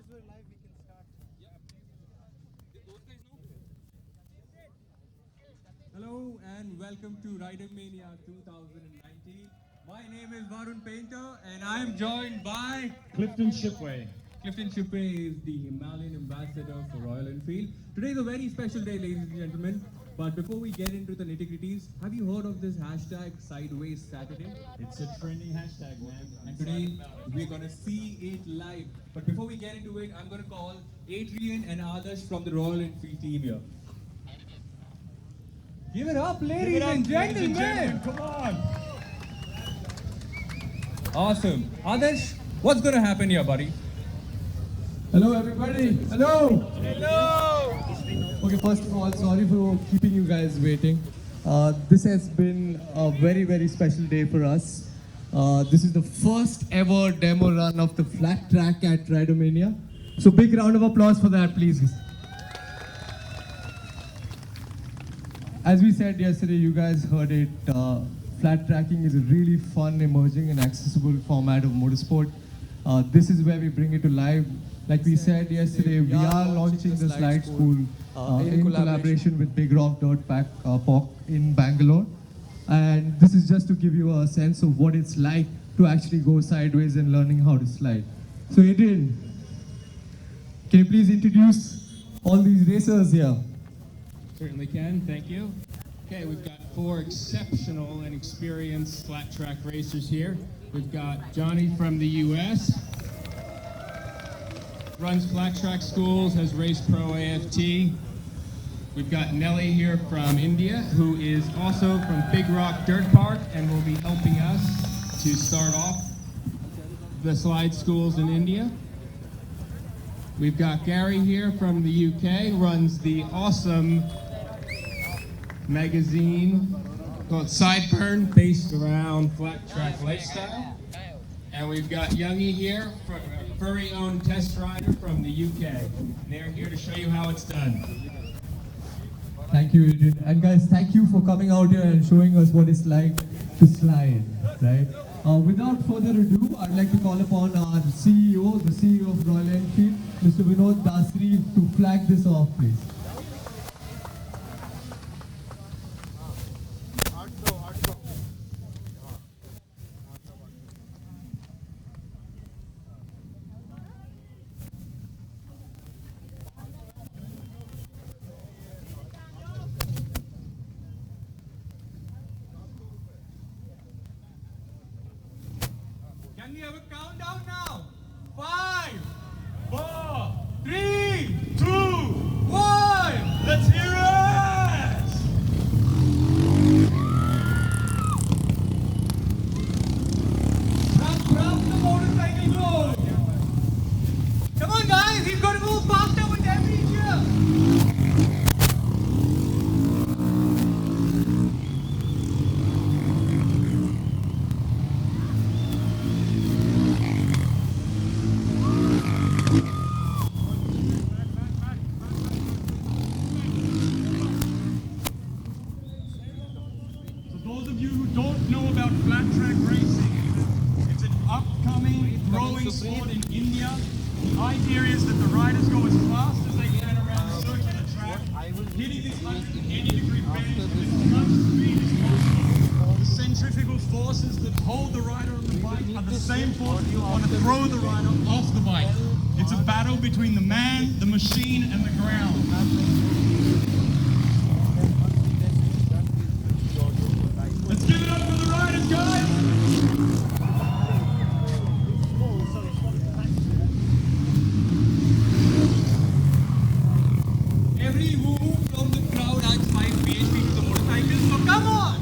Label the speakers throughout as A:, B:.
A: we're live, we can start.
B: Hello and welcome to Rider Mania 2019. My name is Varun Painter and I am joined by
C: Clifton Shipway.
B: Clifton Shipway is the Himalayan ambassador for Royal Enfield. Today is a very special day, ladies and gentlemen. But before we get into the nitty-gritties, have you heard of this hashtag Sideways Saturday?
C: It's a trending hashtag, man.
B: And today we're gonna see it live. But before we get into it, I'm gonna call Adrian and Adarsh from the Royal Enfield team here. Give it up, ladies and gentlemen!
C: Come on!
B: Awesome. Adarsh, what's gonna happen here, buddy?
D: Hello everybody. Hello. Okay, first of all, sorry for keeping you guys waiting. This has been a very, very special day for us. This is the first ever demo run of the flat track at Ridomania. So big round of applause for that, please. As we said yesterday, you guys heard it, flat tracking is a really fun, emerging and accessible format of motorsport. This is where we bring it to life. Like we said yesterday, we are launching the slide school in collaboration with Big Rock Dirt Pack POC in Bangalore. And this is just to give you a sense of what it's like to actually go sideways and learning how to slide. So Adrian, can you please introduce all these racers here?
C: Certainly can, thank you. Okay, we've got 4 exceptional and experienced flat track racers here. We've got Johnny from the US, runs flat track schools, has raced pro AFT. We've got Nelly here from India, who is also from Big Rock Dirt Park and will be helping us to start off the slide schools in India. We've got Gary here from the UK, runs the awesome magazine called Sideburn, based around flat track lifestyle. And we've got Youngie here, furry owned test rider from the UK. And they're here to show you how it's done.
D: Thank you, Adrian. And guys, thank you for coming out here and showing us what it's like to slide, right? Without further ado, I'd like to call upon our CEO, the CEO of Royal Enfield, Mr. Vinod Dasri, to flag this off, please.
B: Can we have a countdown now? 5, 4, 3, 2, 1!
C: Let's hear it!
B: From the motorcycle road! Come on guys, we've got to move faster with every gear!
C: Those of you who don't know about flat track racing, it's an upcoming, growing sport in India. The idea is that the riders go as fast as they can around the circular track, hitting these 180-degree bends with as much speed as possible. The centrifugal forces that hold the rider on the bike are the same forces that want to throw the rider off the bike. It's a battle between the man, the machine, and the ground. Let's give it up for the riders, guys!
B: Every move from the crowd adds 5 bhp to the motorcycle, so come on!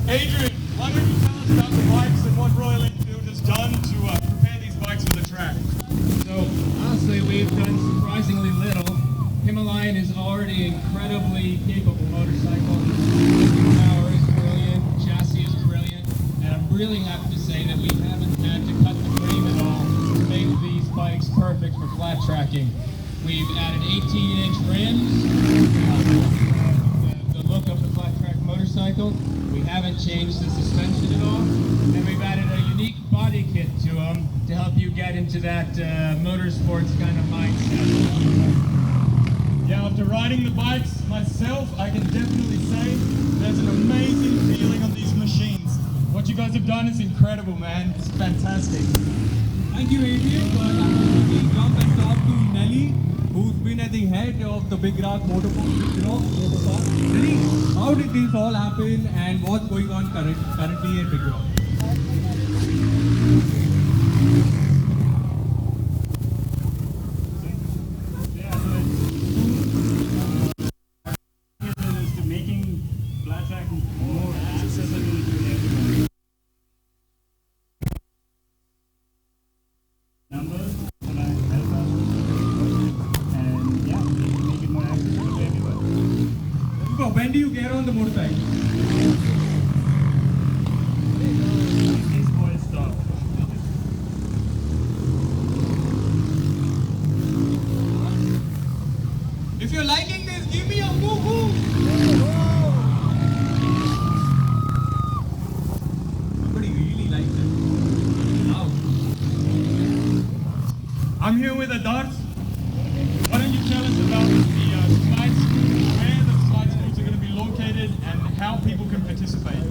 C: Adrian, why don't you tell us about the bikes and what Royal Enfield has done to prepare these bikes for the track?
E: So honestly, we've done surprisingly little. Himalayan is already incredibly capable motorcycle. Power is brilliant, chassis is brilliant, and I'm really happy to say that we haven't had to cut the frame at all to make these bikes perfect for flat tracking. We've added 18-inch rims, the look of the flat track motorcycle. We haven't changed the suspension at all, and we've added a unique body kit to them get into that motorsports kind of mindset.
C: Yeah, after riding the bikes myself, I can definitely say there's an amazing feeling on these machines. What you guys have done is incredible, man. It's fantastic.
B: Thank you, Adrian. But I'm going to jump and talk to Nelly, who's been at the head of the Big Rock Motorpark. Nelly, how did this all happen and what's going on currently at Big Rock?
C: Is to making flat track more accessible to everyone. Numbers that I help us, and yeah, make it more accessible to everyone.
B: So when do you get on the motorcycle?
C: These boys stop.
B: If you're liking this, give me a woo-hoo! Somebody really likes it. Wow.
C: I'm here with Adarth. Why don't you tell us about the slide school, where the slide schools are going to be located, and how people can participate?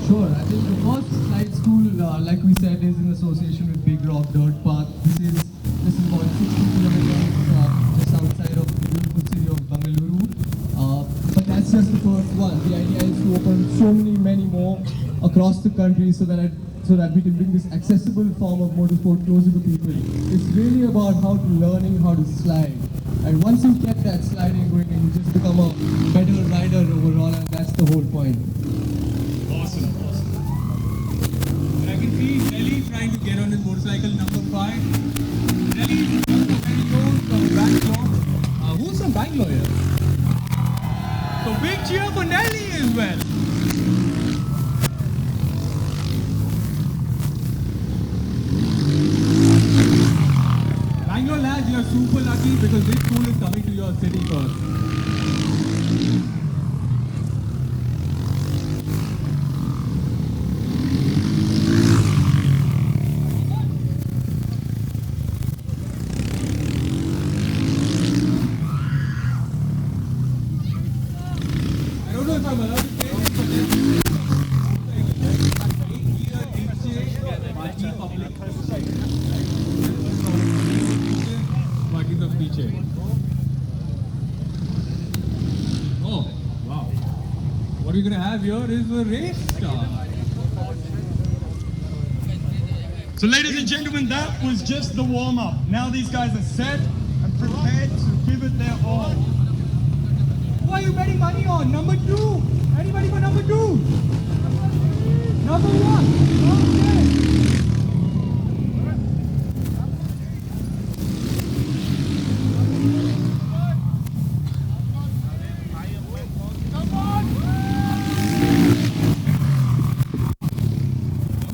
D: Sure, I think the first slide school, like we said, is in association with Big Rock Dirt Park. This is about 60 kilometers just outside of the beautiful city of Bengaluru. But that's just the first one. The idea is to open many more across the country so that we can bring this accessible form of motorsport closer to people. It's really about learning how to slide. And once you get that sliding going, you just become a better rider overall, and that's the whole point.
C: Awesome.
B: And I can see Nelly trying to get on his motorcycle, number 5. Nelly, from Bangalore. Who's from Bangalore here? So big cheer for Nelly as well. Bangalore lads, you are super lucky because this school is coming to your city first. I don't know if I'm allowed to say this, but this is Oh, wow. What we're going to have here is a race start.
C: So ladies and gentlemen, that was just the warm-up. Now these guys are set and prepared to give it their all.
B: Who are you betting money on? Number 2. Anybody for number 2? Number 1. Okay.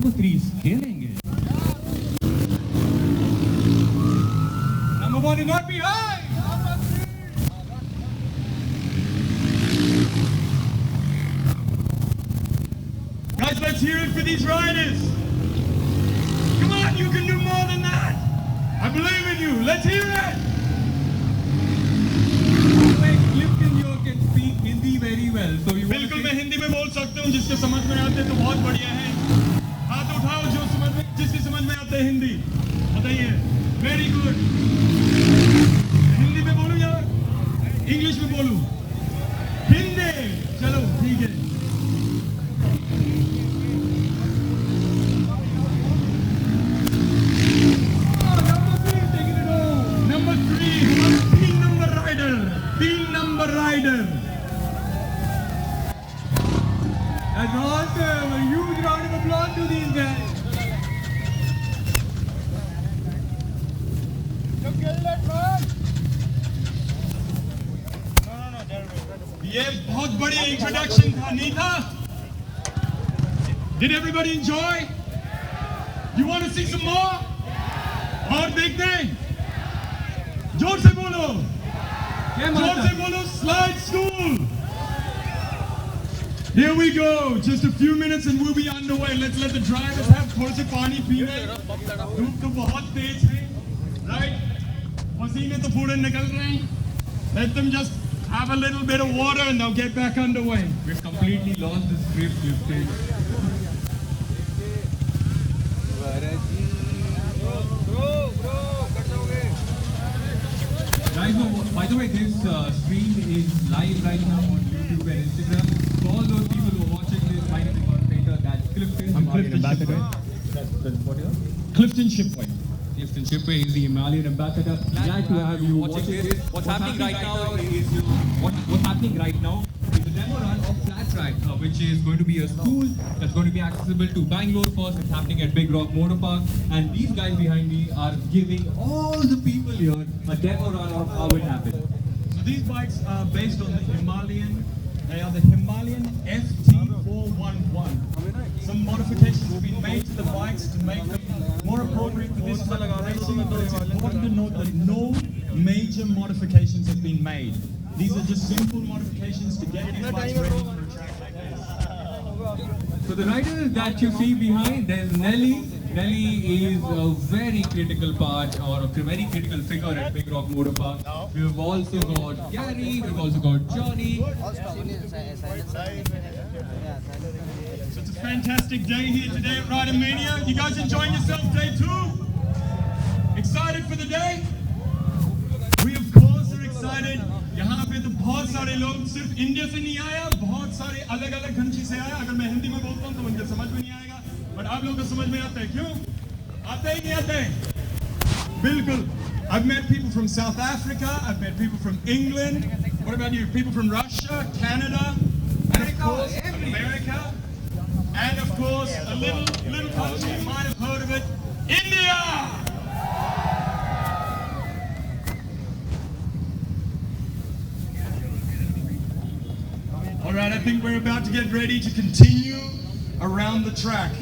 B: Number 3 is killing it. Number 1 is not behind.
C: Guys, let's hear it for these riders. Come on, you can do more than that. I believe in you. Let's hear it.
B: Clifton here can speak Hindi very well. So you want
C: बिल्कुल
B: to
C: मैं हिंदी में बोल सकता हूँ जिसके समझ में आते हैं तो बहुत बढ़िया है हाथ उठाओ जो समझ में जिसकी समझ में आते हैं हिंदी बताइए वेरी गुड हिंदी में बोलूँ या इंग्लिश में बोलूँ हिंदी चलो ठीक है नंबर 3 हमारा 3 number rider
B: That's awesome! A huge round of applause to these guys.
C: ये बहुत बड़ी इंट्रोडक्शन था नहीं था Did everybody enjoy? You want to see some more? और देखते हैं जोर से बोलो
B: क्या
C: जोर
B: माता?
C: से बोलो slide school Here we go. Just a few minutes and we'll be underway. Let's let the drivers have थोड़े से पानी पी लें. धूप तो बहुत तेज है, right? पसीने तो पूरे निकल रहे हैं. Let them just have a little bit of water and they'll get back underway.
B: We've completely lost the script, Clifton. Guys, by the way, this stream is live right now on YouTube and Instagram. For all those people who are watching this, my name is Peter. That's Clifton.
C: I'm Clifton Shipway.
B: That's what you are?
C: Clifton Shipway.
B: Clifton Shipway is the Himalayan ambassador. Glad to have you watching this. What's happening right now is a demo run of Flat Track, which is going to be a school that's going to be accessible to Bangalore first. It's happening at Big Rock Motor Park, and these guys behind me are giving all the people here a demo run of how it happened.
C: So these bikes are based on the Himalayan. They are the Himalayan FT411. Some modifications have been made to the bikes to make them more appropriate for this type of racing, but it's important to note that no major modifications have been made. These are just simple modifications to get these bikes ready for a track like this.
B: So the riders that you see behind, there's Nelly. Nelly is a very critical part or a very critical figure at Big Rock Motor Park. We've also got Gary, we've also got Johnny.
C: So it's a fantastic day here today at Rider Mania. You guys enjoying yourself day 2? Excited for the day? We of course are excited. यहाँ पे तो बहुत सारे लोग सिर्फ India से नहीं आया, बहुत सारे अलग-अलग कंट्री से आया. अगर मैं हिंदी में बोलता हूँ तो मुझे समझ में नहीं आएगा, but आप लोगों को समझ में आता है. क्यों? आते ही नहीं आते? बिल्कुल. I've met people from South Africa. I've met people from England. What about you? People from Russia, Canada, and of course America, and of course a little country you might have heard of it, India. All right, I think we're about to get ready to continue around the track.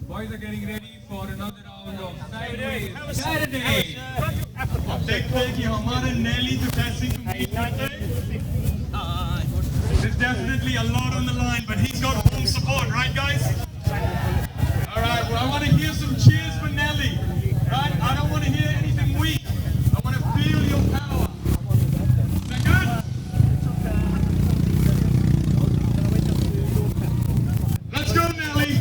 B: Boys are getting ready for another round of Sideways Saturday.
C: देखते हैं कि हमारे Nelly तो कैसे compete करते हैं. There's definitely a lot on the line, but he's got home support, right, guys? All right. Well, I want to hear some cheers for Nelly, right? I don't want to hear anything weak. I want to feel your power. Is that good? Let's go, Nelly.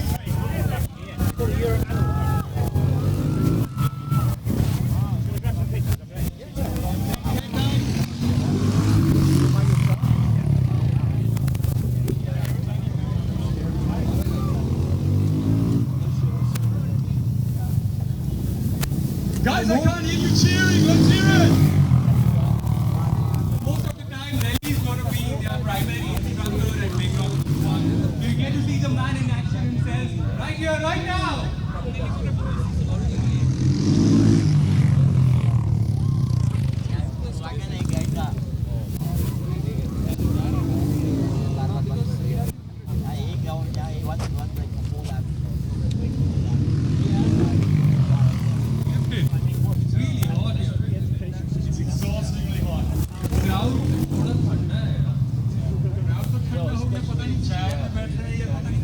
C: Guys, I can't hear you cheering. Let's hear it.
B: Most of the time, Nelly is going to be their primary instructor at Big Rock Motor Park. You get to see the man in action himself right here, right now. It's really hot here.
C: It's exhaustingly hot.
B: Crowd थोड़ा ठंडा है.
C: Crowd तो ठंडा हो गया, पता नहीं चाय में बैठ रहे हैं या पता नहीं.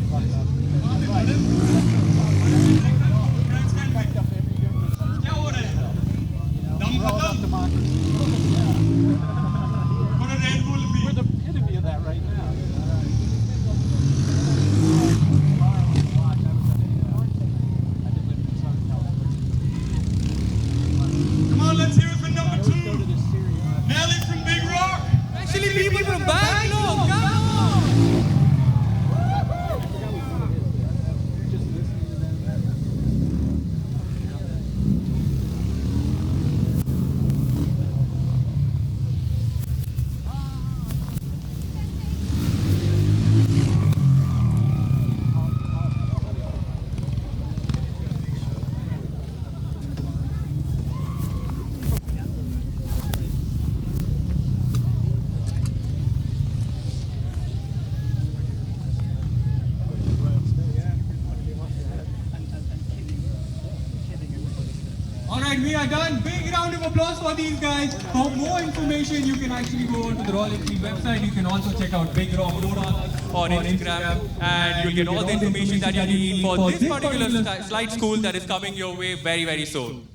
B: beside me are done. Big round of applause for these guys. For more information, you can actually go on to the Royal Enfield website. You can also check out Big Rock on Instagram, and you'll get all the information that you need for this particular slide school that is coming your way very, very soon.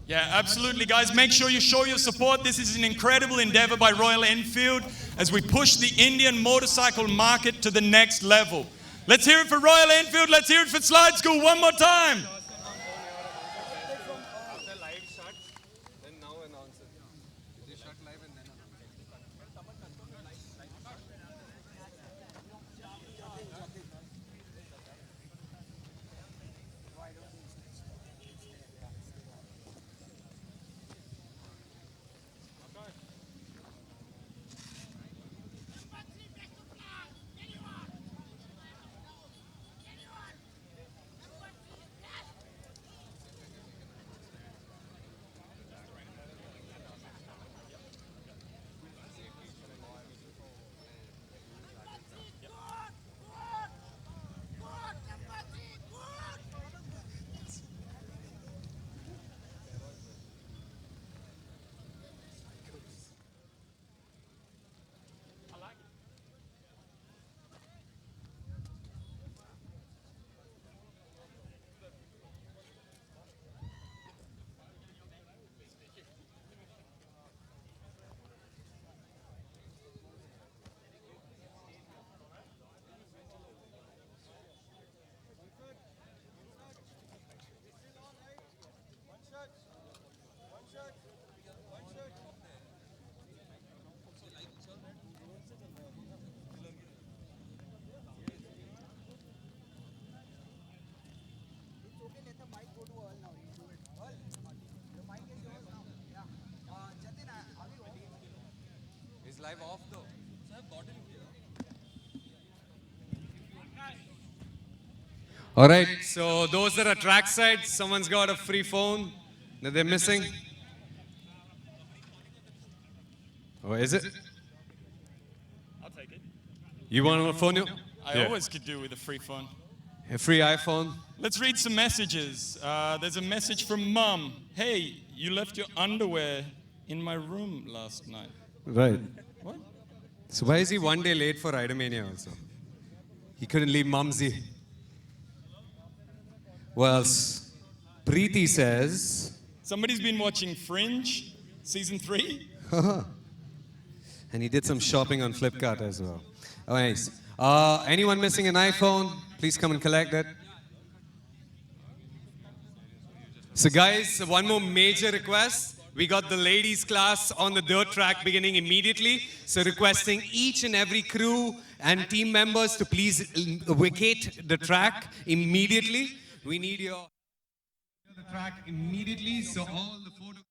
C: Yeah, absolutely, guys. Make sure you show your support. This is an incredible endeavor by Royal Enfield as we push the Indian motorcycle market to the next level. Let's hear it for Royal Enfield. Let's hear it for Slide School one more time.
A: Live off though. All right, so those that are trackside, someone's got a free phone that they're missing. Oh, is it?
C: I'll take it.
A: You want a phone?
C: I always could do with a free phone.
A: A free iPhone?
C: Let's read some messages. There's a message from Mum. Hey, you left your underwear in my room last night.
A: Right.
C: What?
A: So why is he one day late for Ridermania also? He couldn't leave Mumsy. Well, Preeti says...
C: Somebody's been watching Fringe, season 3.
A: And he did some shopping on Flipkart as well. Oh, nice. Anyone missing an iPhone, please come and collect it. So guys, one more major request. We got the ladies class on the dirt track beginning immediately. So requesting each and every crew and team members to please vacate the track immediately. We need your... The track immediately, so all the photos...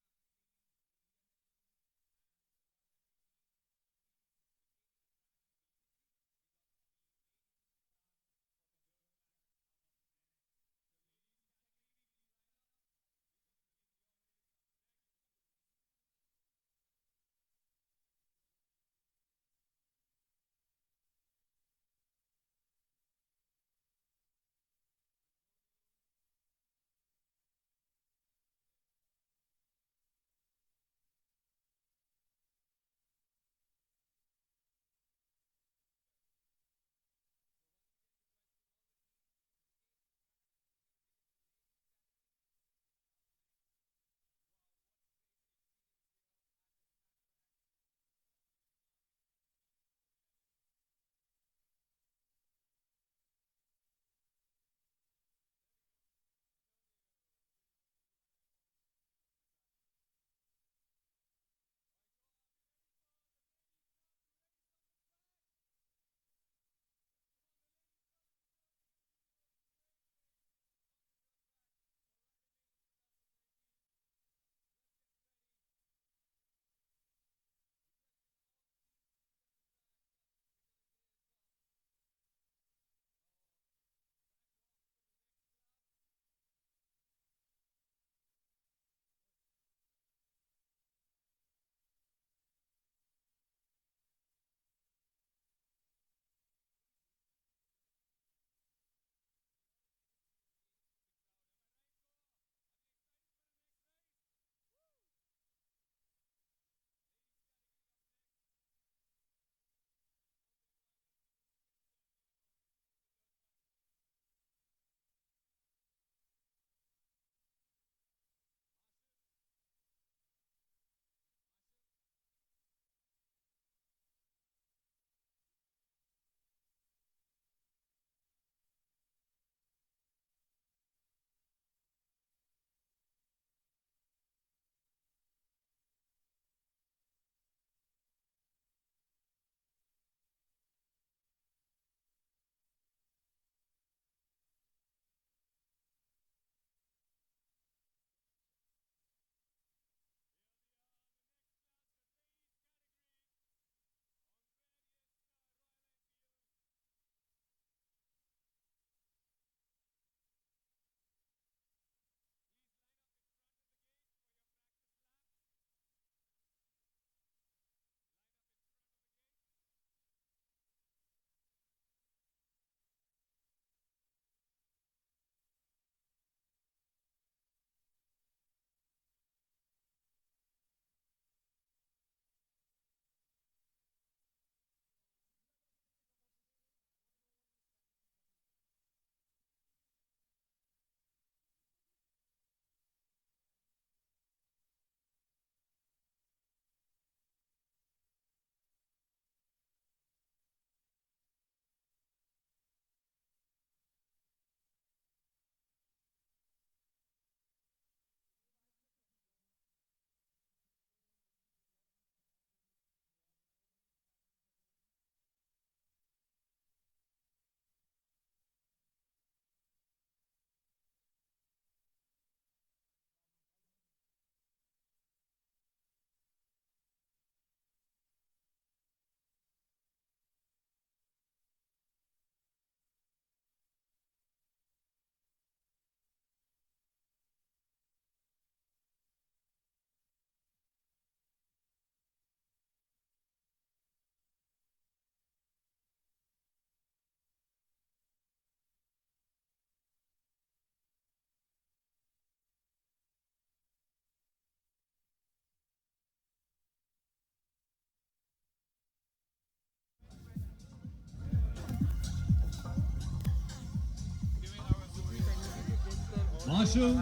B: Marshall.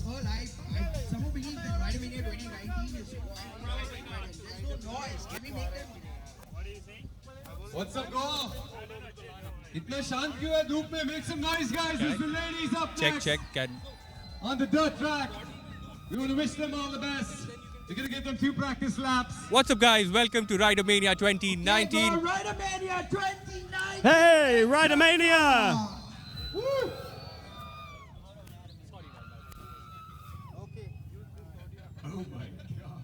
F: Well, somehow believe that Vitamin 2019 is there's no noise. Can we make them?
B: What's up, go? इतने शांत क्यों है धूप में? Make some noise, guys. There's the ladies up next.
A: Check.
B: On the dirt track. We want to wish them all the best. We're going to give them 2 practice laps.
A: What's up, guys? Welcome to Ridermania 2019.
F: Ridermania 2019.
G: Hey, Ridermania!
F: Woo!
B: Oh my God.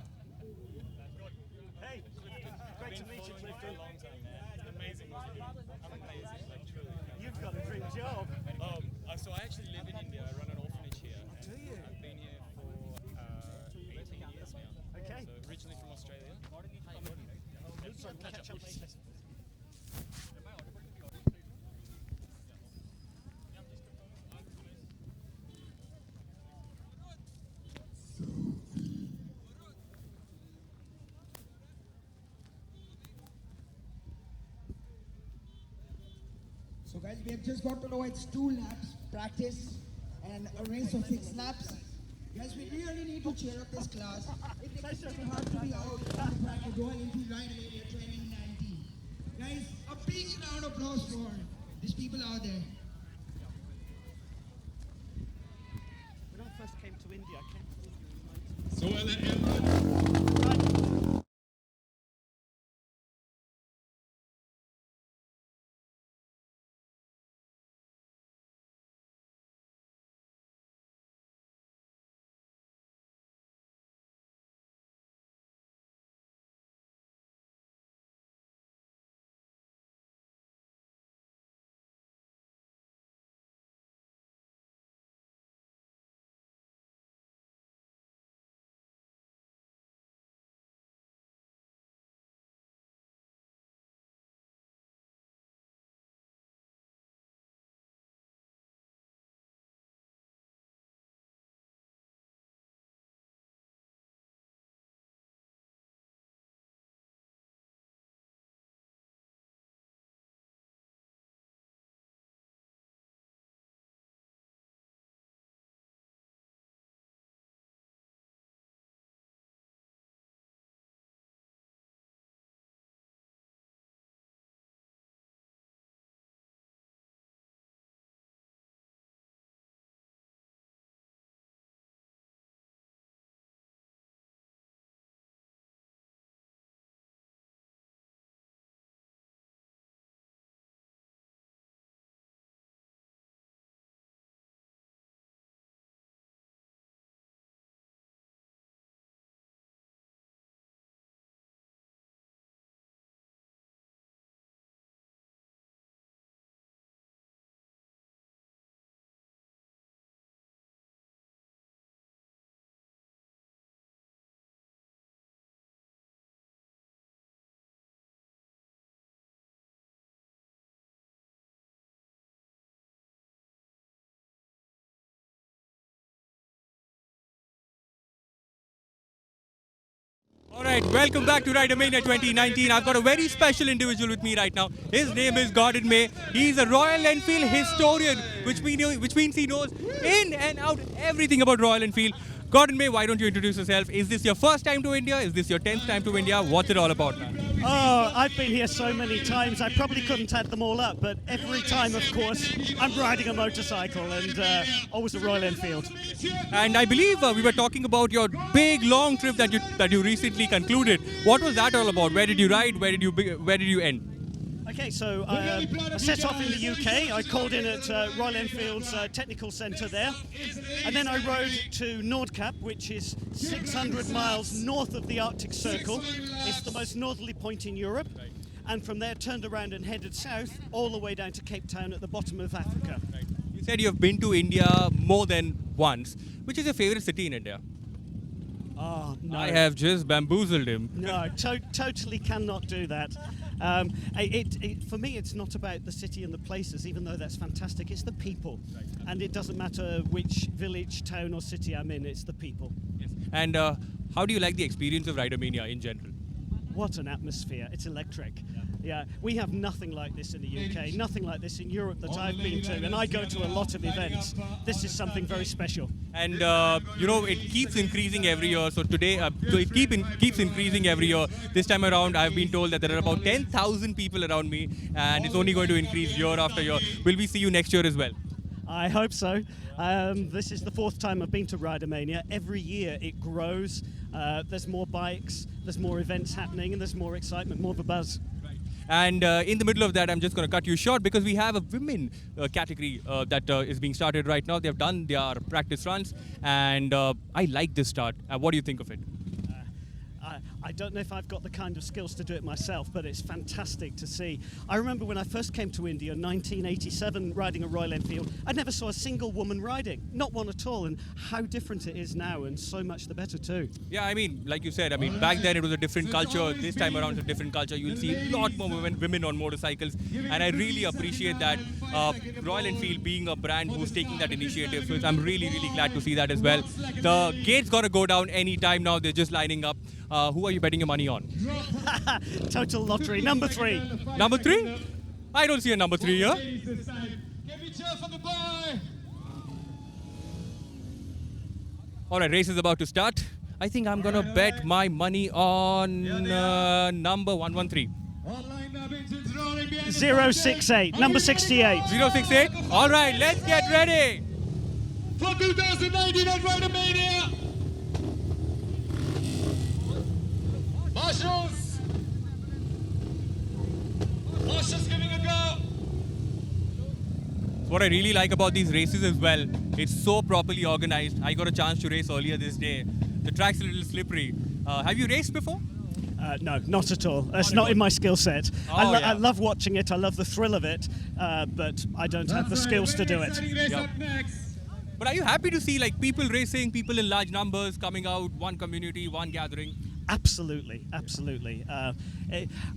G: Hey, great to meet you, Clifton. Amazing. You've got a dream job.
H: So I actually live in India. I run an orphanage here. Do you? I've been here for 18 years now.
G: Okay.
H: So originally from Australia.
G: Sorry, catch up.
F: So guys, we have just got to know it's 2 laps practice and a race of 6 laps. Guys, we really need to cheer up this class. It makes it hard to be out on the track of going into Ridermania 2019. Guys, a big round of applause for these people out there.
G: When I first came to India, I came to India
B: So well,
A: All right, welcome back to Ridermania 2019. I've got a very special individual with me right now. His name is Gordon May. He's a Royal Enfield historian, which means he knows in and out everything about Royal Enfield. Gordon May, why don't you introduce yourself? Is this your first time to India? Is this your 10th time to India? What's it all about, man?
G: Oh, I've been here so many times, I probably couldn't add them all up, but every time, of course, I'm riding a motorcycle and always a Royal Enfield.
A: And I believe we were talking about your big long trip that you recently concluded. What was that all about? Where did you ride? Where did you end?
G: Okay, so I set off in the UK. I called in at Royal Enfield's technical centre there. And then I rode to Nordkap, which is 600 miles north of the Arctic Circle. It's the most northerly point in Europe. And from there, turned around and headed south all the way down to Cape Town at the bottom of Africa.
A: You said you have been to India more than once. Which is your favorite city in India?
G: Oh, no.
A: I have just bamboozled him.
G: No, totally cannot do that. For me, it's not about the city and the places, even though that's fantastic. It's the people. And it doesn't matter which village, town or city I'm in, it's the people.
A: Yes. And how do you like the experience of Ridermania in general?
G: What an atmosphere. It's electric. Yeah, we have nothing like this in the UK, nothing like this in Europe that I've been to, and I go to a lot of events. This is something very special.
H: And it keeps increasing every year. So today, keeps increasing every year. This time around, I've been told that there are about 10,000 people around me, and it's only going to increase year after year. Will we see you next year as well?
G: I hope so. This is the 4th time I've been to Ridermania. Every year it grows. There's more bikes, there's more events happening, and there's more excitement, more of a buzz.
H: And in the middle of that, I'm just going to cut you short because we have a women category that is being started right now. They have done their practice runs, and I like this start. What do you think of it?
G: I don't know if I've got the kind of skills to do it myself, but it's fantastic to see. I remember when I first came to India in 1987 riding a Royal Enfield, I never saw a single woman riding, not one at all, and how different it is now, and so much the better too.
H: Yeah, I mean, like you said, back then it was a different culture. This time around it's a different culture. You'll see a lot more women on motorcycles, and I really appreciate that. Royal Enfield being a brand who's taking that initiative, so I'm really, really glad to see that as well. The gate's gonna go down any time now. They're just lining up. Who are you betting your money on?
G: Total lottery, number 3.
H: Number 3? I don't see a number 3 here. All right, race is about to start. I think I'm gonna bet my money on number 113.
G: 068, number 68.
H: 068. All right, let's get ready.
C: For 2019 at Ridermania. Marshals giving a go.
H: What I really like about these races as well, it's so properly organized. I got a chance to race earlier this day. The track's a little slippery. Have you raced before?
G: No, not at all. It's not in my skill set.
H: Oh,
G: I love watching it. I love the thrill of it, but I don't have the skills to do it.
H: Yep. But are you happy to see people racing, people in large numbers coming out, one community, one gathering?
G: Absolutely, absolutely. I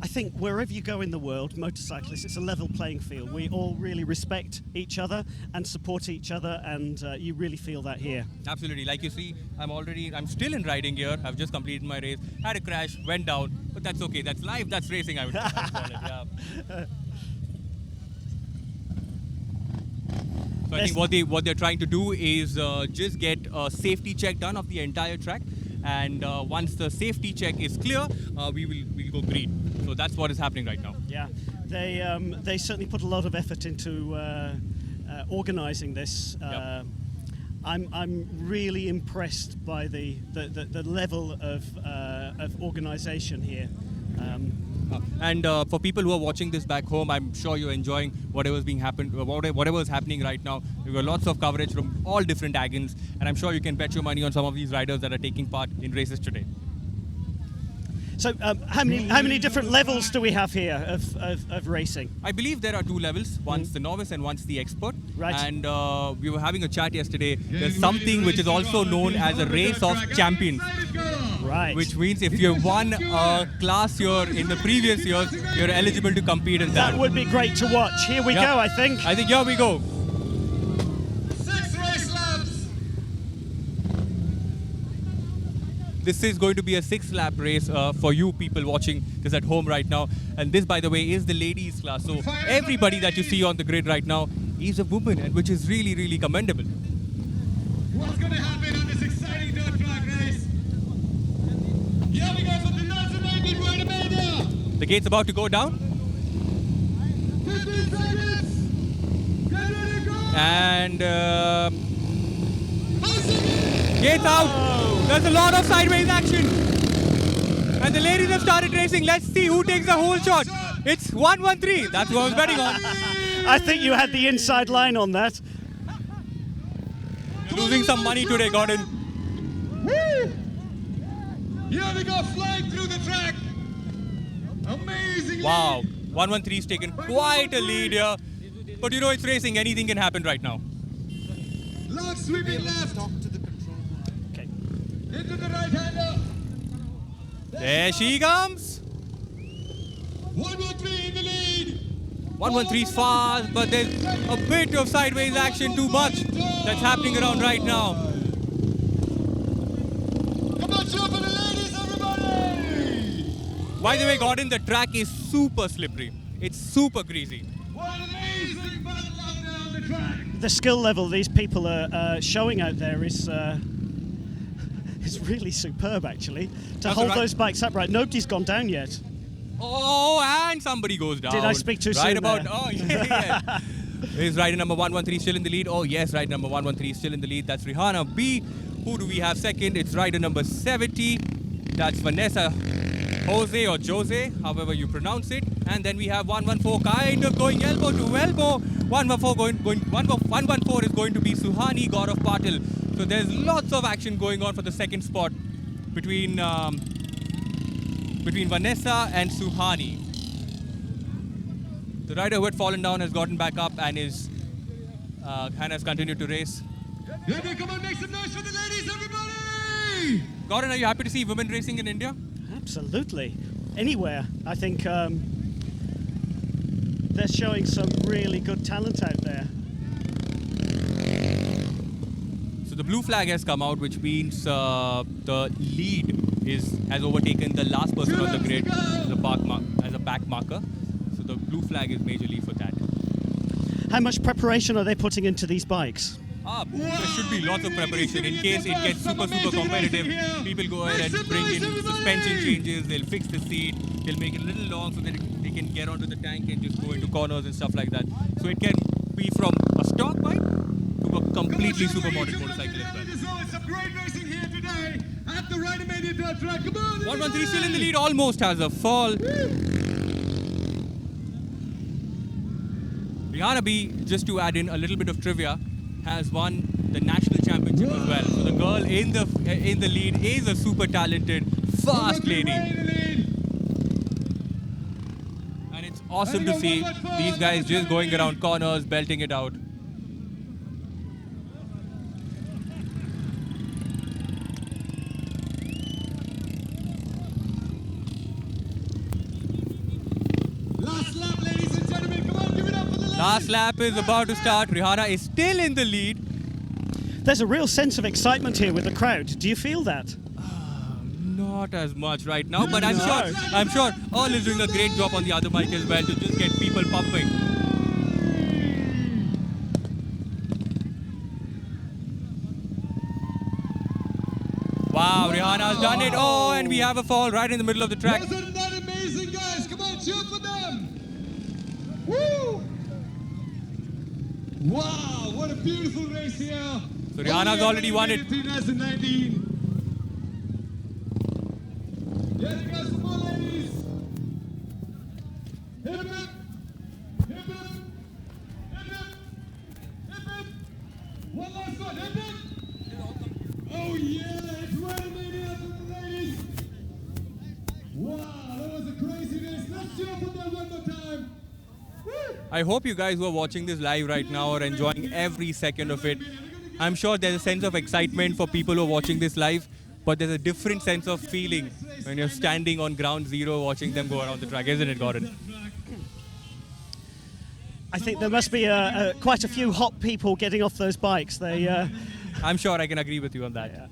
G: think wherever you go in the world, motorcyclists, it's a level playing field. We all really respect each other and support each other, and you really feel that here.
H: Absolutely. Like you see, I'm still in riding gear. I've just completed my race. Had a crash, went down, but that's okay. That's life. That's racing, I would call it. Yeah. So I think what they're trying to do is just get a safety check done of the entire track. And once the safety check is clear, we'll go green. So that's what is happening right now.
G: Yeah, they certainly put a lot of effort into organising this.
H: Yep.
G: I'm really impressed by the level of organisation here.
H: And for people who are watching this back home, I'm sure you're enjoying whatever is happening right now. We've got lots of coverage from all different angles, and I'm sure you can bet your money on some of these riders that are taking part in races today.
G: So how many different levels do we have here of racing?
H: I believe there are 2 levels. One's the novice and one's the expert.
G: Right.
H: And we were having a chat yesterday. There's something which is also known as a race of champions.
G: Right.
H: Which means if you won a class here in the previous years, you're eligible to compete in that.
G: That would be great to watch. Here we go, I think.
H: I think here we go.
C: 6 race laps.
H: This is going to be a 6-lap race for you people watching this at home right now. And this, by the way, is the ladies class. So everybody that you see on the grid right now is a woman, and which is really, really commendable.
C: What's going to happen on this exciting dirt track race? Here we go for the 1919 Ridermania.
H: The gate's about to go down.
C: 15 seconds. Get ready to go.
H: And gate's out. There's a lot of sideways action. And the ladies have started racing. Let's see who takes the whole shot. It's 113. That's what I was betting on.
G: I think you had the inside line on that.
H: You're losing some money today, Gordon.
C: Woo! Here we go, flying through the track. Amazing.
H: Wow. 113's taken quite a lead here. But you know, it's racing. Anything can happen right now.
C: Long sweeping left.
G: Okay.
C: Into the right hander.
H: There she comes.
C: 113 in the lead.
H: 113's fast, but there's a bit of sideways action, too much, that's happening around right now.
C: Come on, cheer for the ladies, everybody.
H: By the way, Gordon, the track is super slippery. It's super greasy.
C: What an amazing battle out there on the track.
G: The skill level these people are showing out there is really superb, actually. To
H: That's
G: hold
H: right.
G: those bikes upright, nobody's gone down yet.
H: Oh, and somebody goes down.
G: Did I speak too
H: right
G: soon
H: about,
G: there?
H: Oh, yeah. Is rider number 113 still in the lead? Oh, yes, rider number 113 still in the lead. That's Rihanna B. Who do we have second? It's rider number 70. That's Vanessa Jose or Jose, however you pronounce it. And then we have 114 kind of going elbow to elbow. 114 is going to be Suhani, God of Patil. So there's lots of action going on for the second spot between Vanessa and Suhani. The rider who had fallen down has gotten back up and has continued to race.
C: Yeah, come on, make some noise for the ladies, everybody!
H: Gordon, are you happy to see women racing in India?
G: Absolutely. Anywhere. I think they're showing some really good talent out there.
H: So the blue flag has come out, which means the lead has overtaken the last person on the grid as a back marker. So the blue flag is majorly for that.
G: How much preparation are they putting into these bikes?
H: There should be lots of preparation in case it gets super competitive. People go ahead and bring in suspension changes. They'll fix the seat. They'll make it a little long so that they can get onto the tank and just go into corners and stuff like that. So it can be from a stock bike to a completely supermodern motorcycle as well.
C: Some great racing here today at the Rider Mania Dirt Track. Come on!
H: 113 still in the lead, almost has a fall. Rihanna B, just to add in a little bit of trivia, has won the national championship as well. So the girl in the lead is a super talented, fast lady. And it's awesome to see these guys just going around corners, belting it out.
C: Last lap, ladies and gentlemen. Come on, give it up for the ladies.
H: Last lap is about to start. Rihanna is still in the lead.
G: There's a real sense of excitement here with the crowd. Do you feel that?
H: Not as much right now, but I'm sure Earl is doing a great job on the other bike as well to just get people pumping. Wow, Rihanna's done it. Oh, and we have a fall right in the middle of the track.
C: Wasn't that amazing, guys? Come on, cheer for them. Woo! Wow, what a beautiful race here.
H: So Rihanna's already won it.
C: 2019. Yeah, you guys, come on, ladies. Hip hip. Hip hip. Hip hip. Hip hip. One last one. Hip hip. Oh yeah, it's Rider Mania for the ladies. Wow, that was a crazy race. Let's cheer for them one more time. Woo!
H: I hope you guys who are watching this live right now are enjoying every second of it. I'm sure there's a sense of excitement for people who are watching this live, but there's a different sense of feeling when you're standing on ground zero watching them go around the track, isn't it, Gordon?
G: I think there must be quite a few hot people getting off those bikes. They,
H: I'm sure I can agree with you on that.
G: yeah.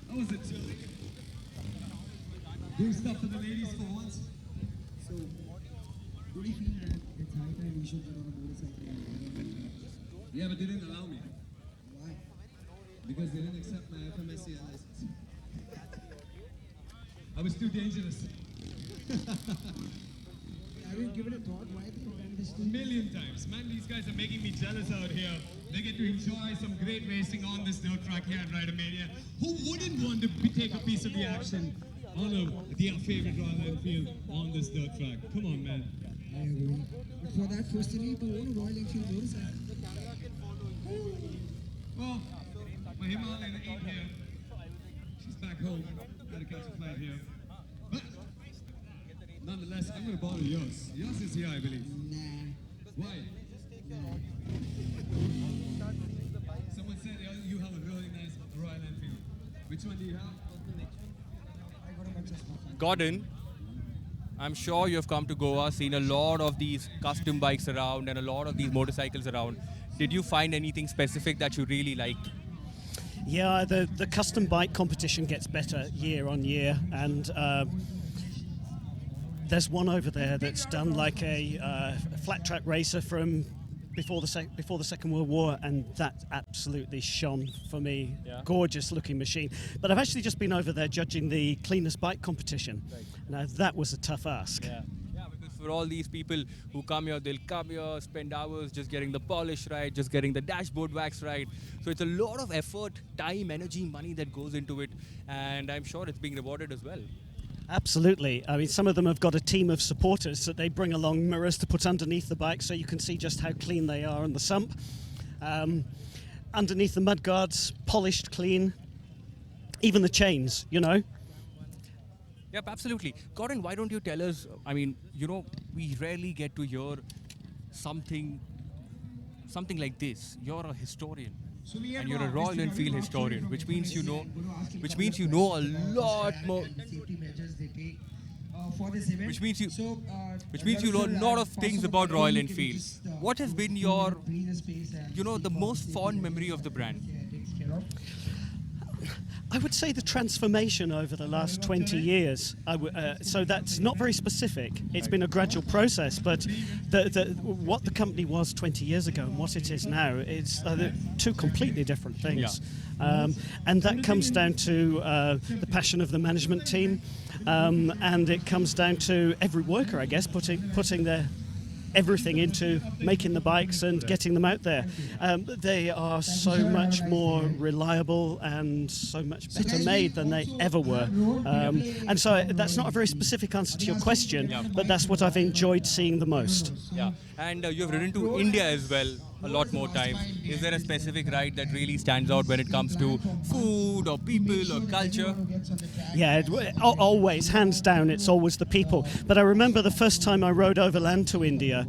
C: How was it? Doing stuff for the ladies for once.
F: So, do you feel that it's high time we should get on a motorcycle?
C: Yeah, but they didn't allow me
F: Why?
C: because they didn't accept my FMSCI license. I was too dangerous.
F: Have you given a thought why they prevent this
C: A
F: thing?
C: million times. Man, these guys are making me jealous out here. They get to enjoy some great racing on this dirt track here at Rider Mania. Who wouldn't want to take a piece of the action on their favorite Royal Enfield on this dirt track? Come on, man.
F: I agree. But for that, first you need to own a Royal Enfield motorcycle.
C: Well, my Himalayan ain't here. She's back home. Gotta catch a flight here. But nonetheless, I'm gonna borrow yours. Yours is here, I believe.
F: Nah.
C: Why? Someone said you have a really nice Royal Enfield. Which one do you have?
H: Gordon, I'm sure you've come to Goa, seen a lot of these custom bikes around and a lot of these motorcycles around. Did you find anything specific that you really liked?
G: Yeah, the custom bike competition gets better year on year, and there's one over there that's done like a flat track racer from before the Second World War, and that absolutely shone for me.
H: Yeah.
G: Gorgeous looking machine. But I've actually just been over there judging the cleanest bike competition.
H: Right.
G: Now that was a tough ask.
H: Yeah, because for all these people who come here, they'll come here, spend hours just getting the polish right, just getting the dashboard wax right. So it's a lot of effort, time, energy, money that goes into it, and I'm sure it's being rewarded as well.
G: Absolutely. I mean, some of them have got a team of supporters that they bring along mirrors to put underneath the bike so you can see just how clean they are on the sump. Underneath the mudguards, polished clean. Even the chains, you know.
H: Yep, absolutely. Gordon, why don't you tell us, I mean, we rarely get to hear something like this. You're a historian. And you're a Royal Enfield historian, which means you know a lot more. Which means you know a lot of things about Royal Enfield. What has been your, the most fond memory of the brand?
G: I would say the transformation over the last 20 years. So that's not very specific. It's been a gradual process, but what the company was 20 years ago and what it is now, it's two completely different things.
H: Yeah.
G: And that comes down to the passion of the management team, and it comes down to every worker, I guess, putting their everything into making the bikes and getting them out there. They are so much more reliable and so much better made than they ever were. And so that's not a very specific answer to your question, but that's what I've enjoyed seeing the most.
H: Yeah, and you've ridden to India as well a lot more times. Is there a specific ride that really stands out when it comes to food or people or culture?
G: Yeah, always, hands down, it's always the people. But I remember the first time I rode overland to India.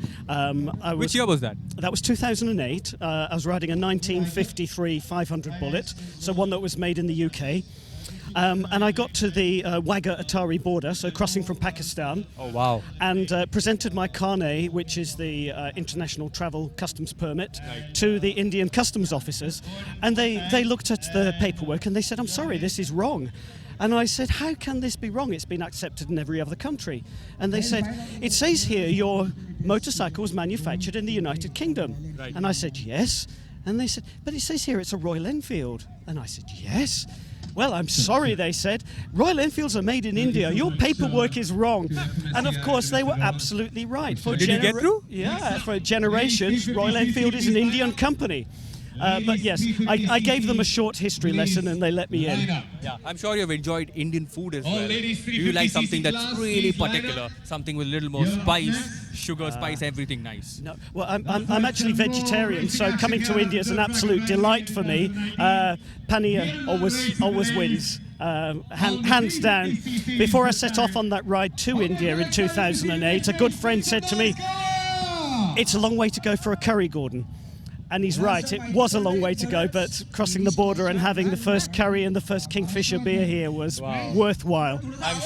H: Which year was that?
G: That was 2008. I was riding a 1953 500 Bullet, so one that was made in the UK. And I got to the Wagah-Atari border, so crossing from Pakistan.
H: Oh, wow.
G: And presented my carnet, which is the International Travel Customs Permit, to the Indian customs officers. And they looked at the paperwork and they said, "I'm sorry, this is wrong." And I said, "How can this be wrong? It's been accepted in every other country." And they said, "It says here your motorcycle was manufactured in the United Kingdom."
H: Right.
G: And I said, "Yes." And they said, "But it says here it's a Royal Enfield." And I said, "Yes." "Well, I'm sorry," they said. "Royal Enfields are made in India. Your paperwork is wrong." And of course, they were absolutely right.
H: Did you get through?
G: Yeah, for generations, Royal Enfield is an Indian company. But yes, I gave them a short history lesson and they let me in.
H: Yeah, I'm sure you've enjoyed Indian food as well. Do you like something that's really particular? Something with a little more spice, sugar, spice, everything nice?
G: No, well, I'm actually vegetarian, so coming to India is an absolute delight for me. Paneer always wins. Hands down. Before I set off on that ride to India in 2008, a good friend said to me, "It's a long way to go for a curry, Gordon." And he's right, it was a long way to go, but crossing the border and having the first curry and the first Kingfisher beer here was worthwhile.
H: I'm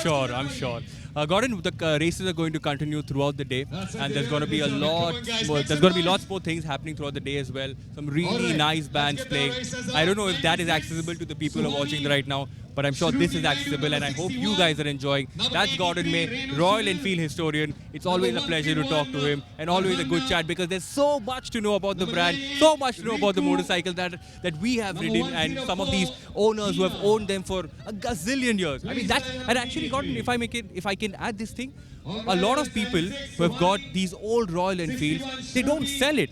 H: sure. Gordon, the races are going to continue throughout the day, and there's going to be lots more things happening throughout the day as well. Some really nice bands playing. I don't know if that is accessible to the people who are watching right now, but I'm sure this is accessible, and I hope you guys are enjoying. That's Gordon May, Royal Enfield historian. It's always a pleasure to talk to him, and always a good chat, because there's so much to know about the brand, so much to know about the motorcycle that we have ridden, and some of these owners who have owned them for a gazillion years. I mean, and actually, Gordon, if I can add this thing, a lot of people who have got these old Royal Enfields, they don't sell it.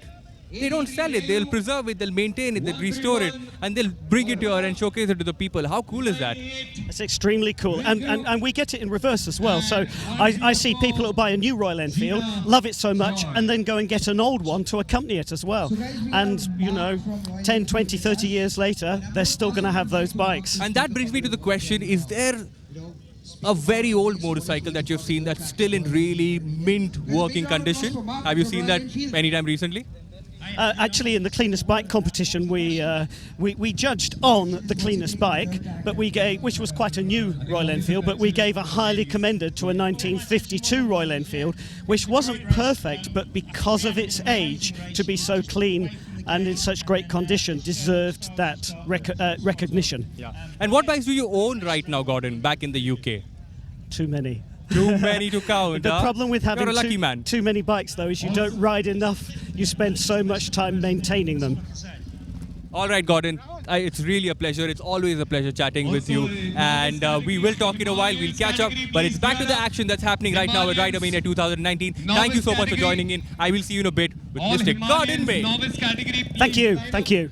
H: They'll preserve it, they'll maintain it, they'll restore it, and they'll bring it here and showcase it to the people. How cool is that?
G: It's extremely cool, and we get it in reverse as well. So I see people who buy a new Royal Enfield, love it so much, and then go and get an old one to accompany it as well. And 10, 20, 30 years later, they're still going to have those bikes.
H: And that brings me to the question, is there a very old motorcycle that you've seen that's still in really mint working condition? Have you seen that anytime recently?
G: Actually, in the cleanest bike competition, we judged on the cleanest bike, but we gave, which was quite a new Royal Enfield, but we gave a highly commended to a 1952 Royal Enfield, which wasn't perfect, but because of its age, to be so clean and in such great condition, deserved that recognition.
H: Yeah. And what bikes do you own right now, Gordon, back in the UK?
G: Too many.
H: Too many to count.
G: The problem with having
H: You're a lucky man.
G: too many bikes, though, is you don't ride enough. You spend so much time maintaining them.
H: All right, Gordon. It's really a pleasure. It's always a pleasure chatting with you. And we will talk in a while. We'll catch up. But it's back to the action that's happening right now at Ridermania 2019. Thank you so much for joining in. I will see you in a bit with Mr. Gordon May.
G: Thank you. Thank you.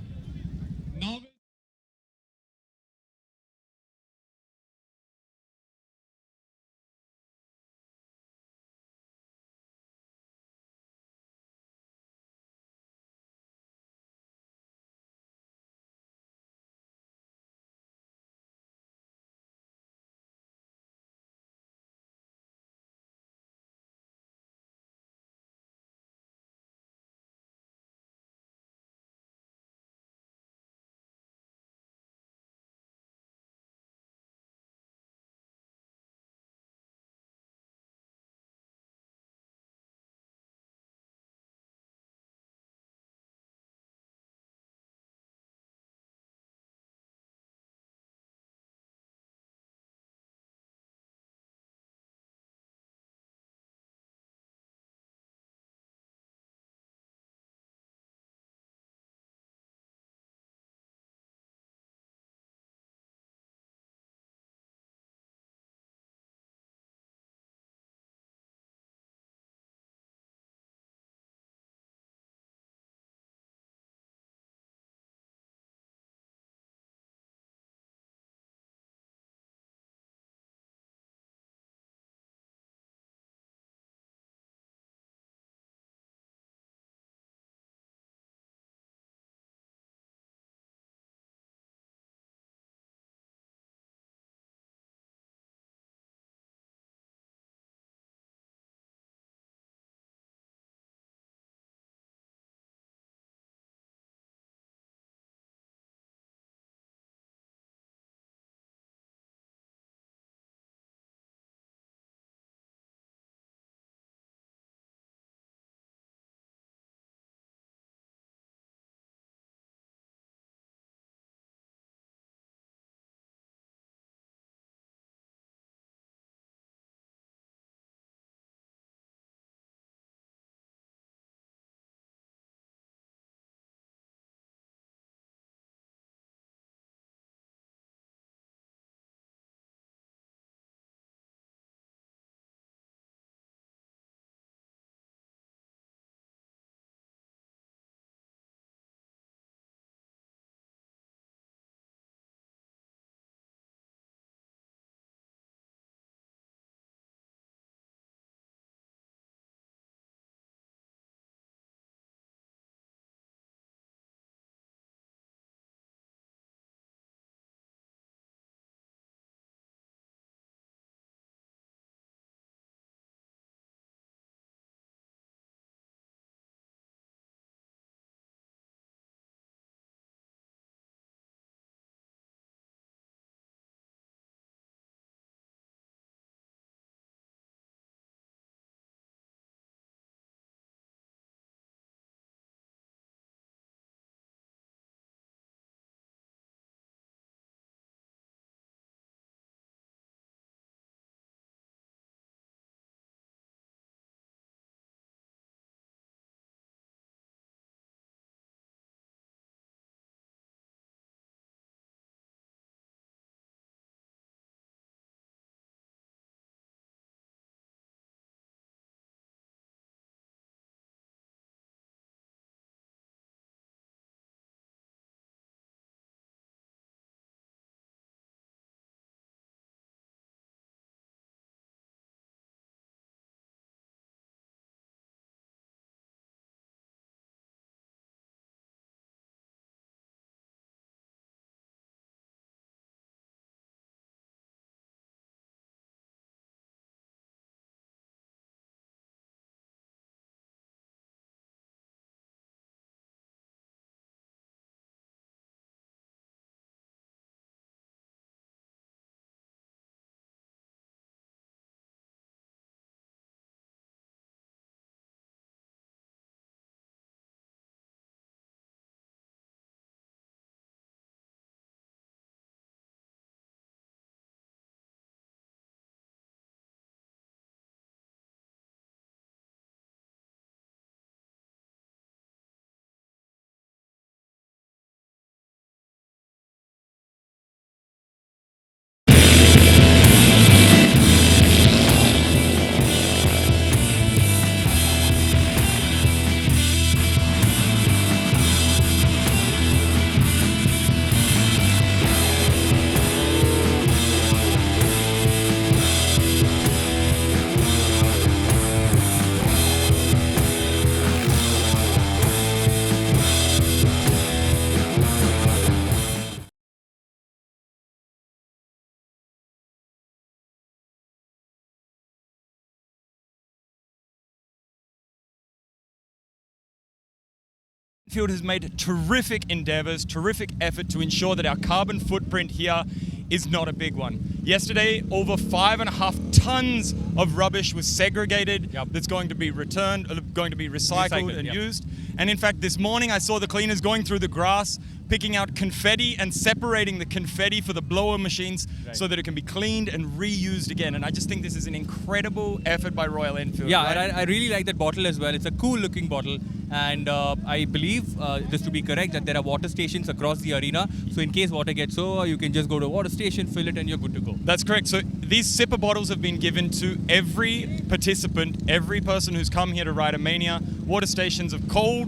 C: Enfield has made terrific endeavours, terrific effort to ensure that our carbon footprint here is not a big one. Yesterday, over 5.5 tons of rubbish was segregated. That's going to be returned, going to be recycled and used. And in fact, this morning I saw the cleaners going through the grass, picking out confetti and separating the confetti for the blower machines so that it can be cleaned and reused again. And I just think this is an incredible effort by Royal Enfield.
H: Yeah,
C: right?
H: and I really like that bottle as well. It's a cool looking bottle, and I believe, just to be correct, that there are water stations across the arena. So in case water gets over, you can just go to a water station, fill it, and you're good to go.
C: That's correct. So these sipper bottles have been given to every participant, every person who's come here to Ridermania. Water stations of cool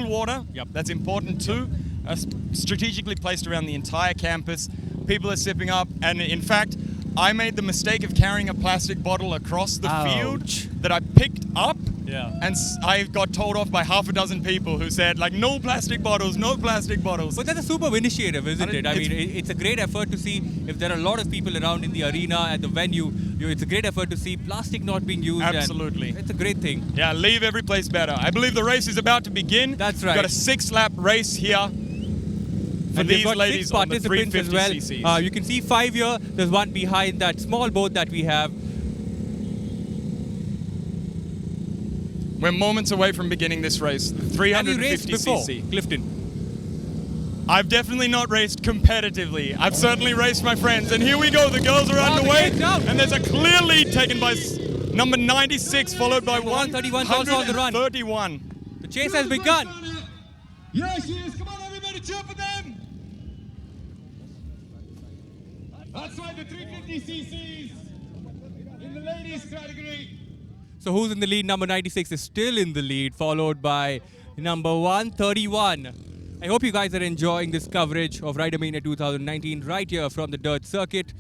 C: water. That's important too. Strategically placed around the entire campus. People are sipping up, and in fact, I made the mistake of carrying a plastic bottle across the field that I picked up. And I got told off by half a dozen people who said, like, no plastic bottles, no plastic bottles.
H: But that's a superb initiative, isn't it? I mean, it's a great effort to see if there are a lot of people around in the arena, at the venue. It's a great effort to see plastic not being used.
C: Absolutely.
H: It's a great thing.
C: Yeah, leave every place better. I believe the race is about to begin.
H: That's right.
C: We've got a 6-lap race here. For
H: And
C: these
H: we've got
C: ladies
H: 6
C: on the
H: participants as
C: 350
H: well.
C: cc's.
H: You can see 5 here. There's one behind that small boat that we have.
C: We're moments away from beginning this race. The
H: Have you raced
C: 350
H: before,
C: cc.
H: Clifton?
C: I've definitely not raced competitively. I've certainly raced my friends. And here we go. The girls are underway. And there's a clear lead taken by number 96, followed by
H: 131 also on the run.
C: 131.
H: The chase has begun.
B: Yes, yes, come on everybody, cheer for them! Outside the 350 cc's in the ladies category.
H: So who's in the lead? Number 96 is still in the lead, followed by number 131. I hope you guys are enjoying this coverage of Ridermania 2019 right here from the dirt circuit.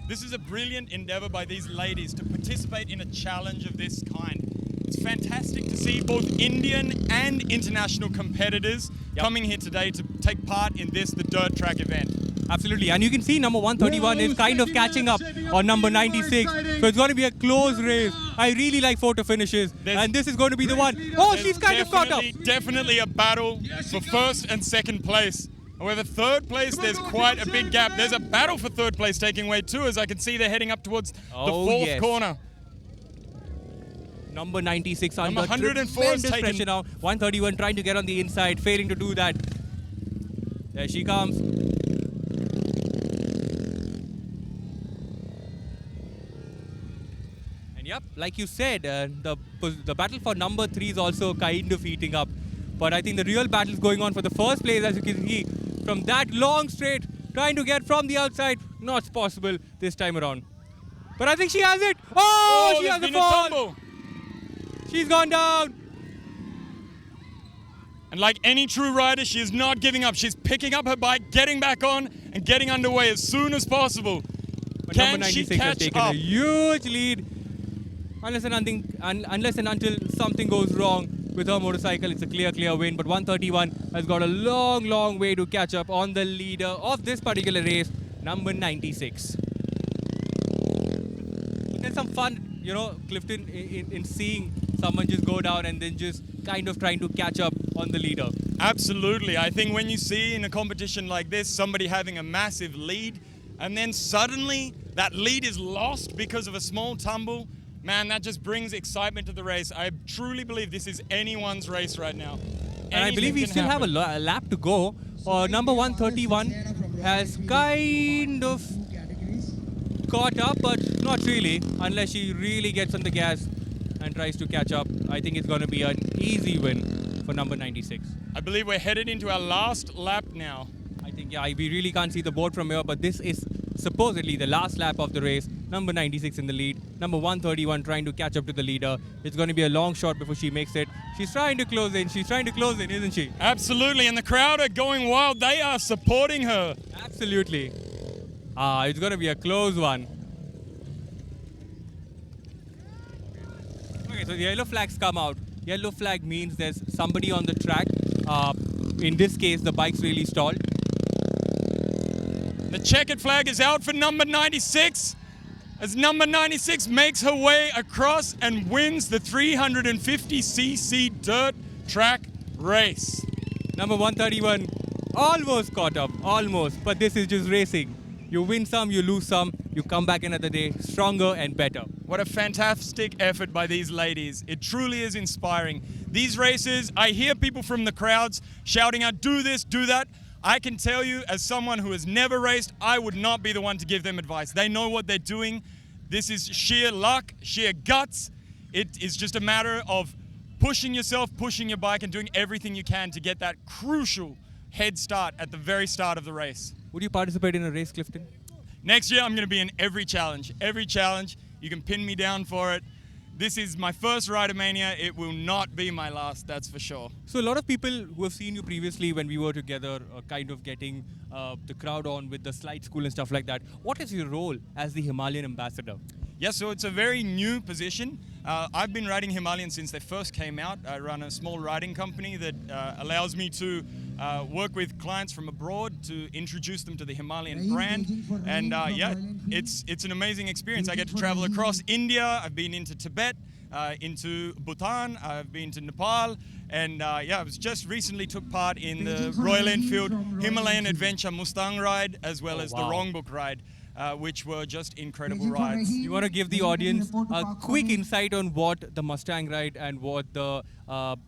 C: This is a brilliant endeavor by these ladies to participate in a challenge of this kind. It's fantastic to see both Indian and international competitors coming here today to take part in the dirt track event.
H: Absolutely, and you can see number 131 is kind of catching up on number 96, so it's going to be a close race. I really like photo finishes, and this is going to be the one. Oh, she's kind of caught up.
C: Definitely a battle for first and second place. However, third place, there's quite a big gap. There's a battle for third place taking way too, as I can see they're heading up towards the fourth corner.
H: Number 96 under
C: 104 is
H: tremendous
C: taken.
H: pressure now. 131 trying to get on the inside, failing to do that. There she comes. And yep, like you said, the battle for number 3 is also kind of heating up. But I think the real battle is going on for the first place, as you can see, from that long straight, trying to get from the outside. Not possible this time around. But I think she has it. Oh, she has the fall. She's gone down.
C: And like any true rider, she is not giving up. She's picking up her bike, getting back on, and getting underway as soon as possible.
H: But
C: Can
H: number
C: she
H: 96 has
C: catch
H: taken
C: up?
H: a huge lead. Unless and until something goes wrong with her motorcycle, it's a clear win. But 131 has got a long way to catch up on the leader of this particular race, number 96. There's some fun, you know, Clifton, in seeing someone just go down and then just kind of trying to catch up on the leader.
C: Absolutely. I think when you see in a competition like this, somebody having a massive lead, and then suddenly that lead is lost because of a small tumble, man, that just brings excitement to the race. I truly believe this is anyone's race right now.
H: And I believe we still have a lap to go. Number 131 has kind of caught up, but not really, unless she really gets on the gas and tries to catch up. I think it's going to be an easy win for number 96.
C: I believe we're headed into our last lap now.
H: I think, yeah, we really can't see the board from here, but this is supposedly the last lap of the race. Number 96 in the lead. Number 131 trying to catch up to the leader. It's going to be a long shot before she makes it. She's trying to close in. She's trying to close in, isn't she?
C: Absolutely, and the crowd are going wild. They are supporting her.
H: Absolutely. It's going to be a close one. Okay, so the yellow flags come out. Yellow flag means there's somebody on the track. In this case, the bike's really stalled.
C: The checkered flag is out for number 96. as number 96 makes her way across and wins the 350cc dirt track race.
H: Number 131 almost caught up, almost, but this is just racing. You win some, you lose some, you come back another day stronger and better.
C: What a fantastic effort by these ladies. It truly is inspiring. These races, I hear people from the crowds shouting out, do this, do that. I can tell you, as someone who has never raced, I would not be the one to give them advice. They know what they're doing. This is sheer luck, sheer guts. It is just a matter of pushing yourself, pushing your bike, and doing everything you can to get that crucial head start at the very start of the race.
H: Would you participate in a race, Clifton?
C: Next year, I'm going to be in every challenge. Every challenge. You can pin me down for it. This is my first Ridermania. It will not be my last, that's for sure.
H: So a lot of people who have seen you previously when we were together, kind of getting the crowd on with the slide school and stuff like that. What is your role as the Himalayan ambassador?
C: Yes, so it's a very new position. I've been riding Himalayan since they first came out. I run a small riding company that allows me to work with clients from abroad to introduce them to the Himalayan brand. And yeah, it's an amazing experience. I get to travel across India. I've been into Tibet, into Bhutan. I've been to Nepal. And yeah, I was just recently took part in the Royal Enfield Himalayan Adventure Mustang ride, as well as the Rongbuk ride. Which were just incredible rides.
H: You want to give the audience a quick insight on what the Mustang ride and what the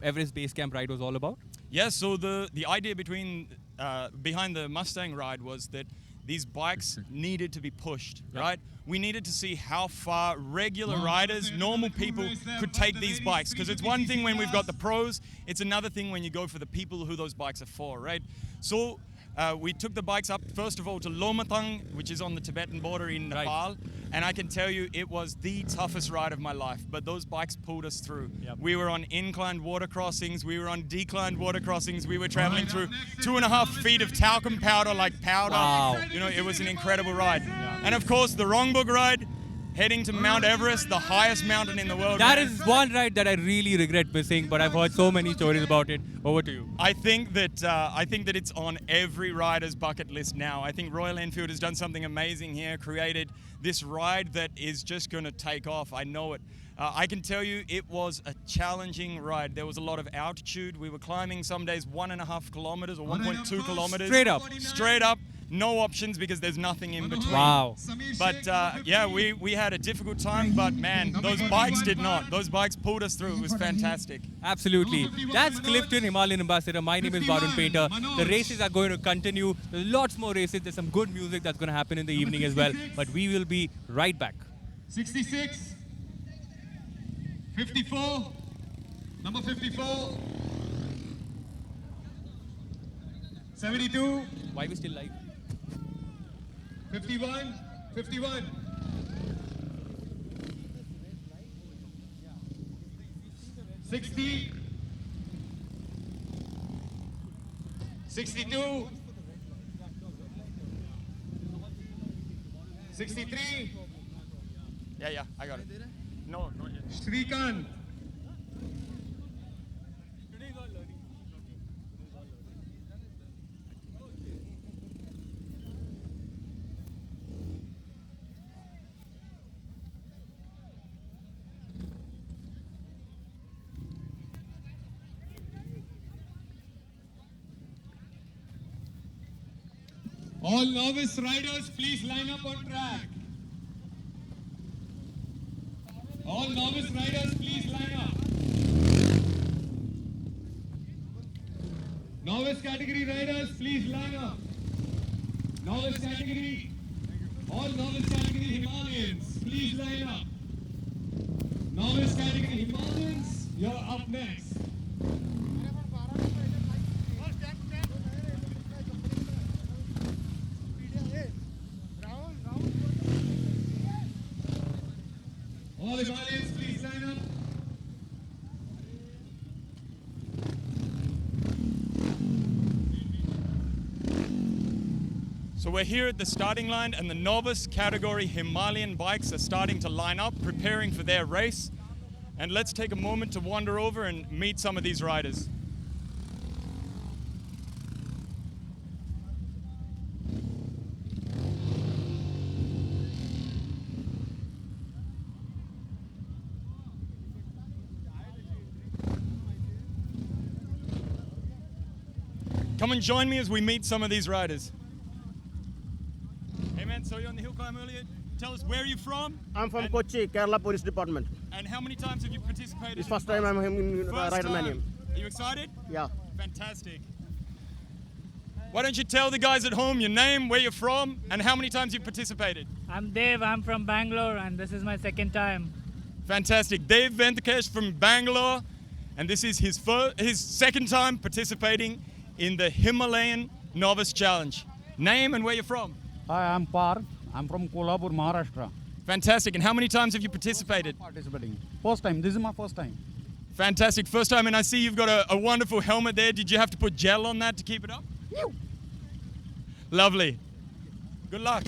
H: Everest Base Camp ride was all about?
C: Yeah, so the idea behind the Mustang ride was that these bikes needed to be pushed, right? We needed to see how far regular riders, normal people, could take these bikes. Because it's one thing when we've got the pros, it's another thing when you go for the people who those bikes are for, right? So we took the bikes up, first of all, to Lomatang, which is on the Tibetan border in Nepal. And I can tell you, it was the toughest ride of my life. But those bikes pulled us through. We were on inclined water crossings. We were on declined water crossings. We were traveling through 2.5 feet of talcum powder, like powder.
H: Wow.
C: You know, it was an incredible ride. And of course, the Rongbuk ride, heading to Mount Everest, the highest mountain in the world.
H: That is one ride that I really regret missing, but I've heard so many stories about it. Over to you.
C: I think that it's on every rider's bucket list now. I think Royal Enfield has done something amazing here, created this ride that is just going to take off. I know it. I can tell you it was a challenging ride. There was a lot of altitude. We were climbing some days 1.5 kilometers or 1.2 kilometers.
H: Straight up.
C: Straight up. No options because there's nothing in between.
H: Wow.
C: But yeah, we had a difficult time, but man, those bikes did not. Those bikes pulled us through. It was fantastic.
H: Absolutely. That's Clifton, Himalayan Ambassador. My name is Varun Painter. The races are going to continue. There's lots more races. There's some good music that's going to happen in the evening as well. But we will be right back.
B: 66, 54, number 54, 72,
H: Why are we still live?
B: 51, 51, 60, 62, 63,
C: Yeah, I got it. No, not yet.
B: Shrikant, all novice riders, please line up on track. All novice riders, please line up. Novice category riders, please line up. Novice category, all novice category Himalayans, please line up. Novice category Himalayans, you're up next. All Himalayans, please line up.
C: So we're here at the starting line and the novice category Himalayan bikes are starting to line up, preparing for their race. And let's take a moment to wander over and meet some of these riders. Come and join me as we meet some of these riders. Hey man, saw you on the hill climb earlier. Tell us, where are you from?
I: I'm from Kochi, Kerala Police Department.
C: And how many times have you participated?
I: It's first time I'm in
C: First
I: Rider
C: time.
I: Manium.
C: Are you excited?
I: Yeah.
C: Fantastic. Why don't you tell the guys at home your name, where you're from, and how many times you've participated?
J: I'm Dev, I'm from Bangalore, and this is my second time.
C: Fantastic. Dev Venkatesh from Bangalore, and this is his second time participating in the Himalayan Novice Challenge. Name and where you're from?
K: Hi, I'm Parth. I'm from Kolhapur, Maharashtra.
C: Fantastic. And how many times have you participated?
K: Participating. First time. This is my first time.
C: Fantastic. First time, and I see you've got a wonderful helmet there. Did you have to put gel on that to keep it up? Lovely. Good luck.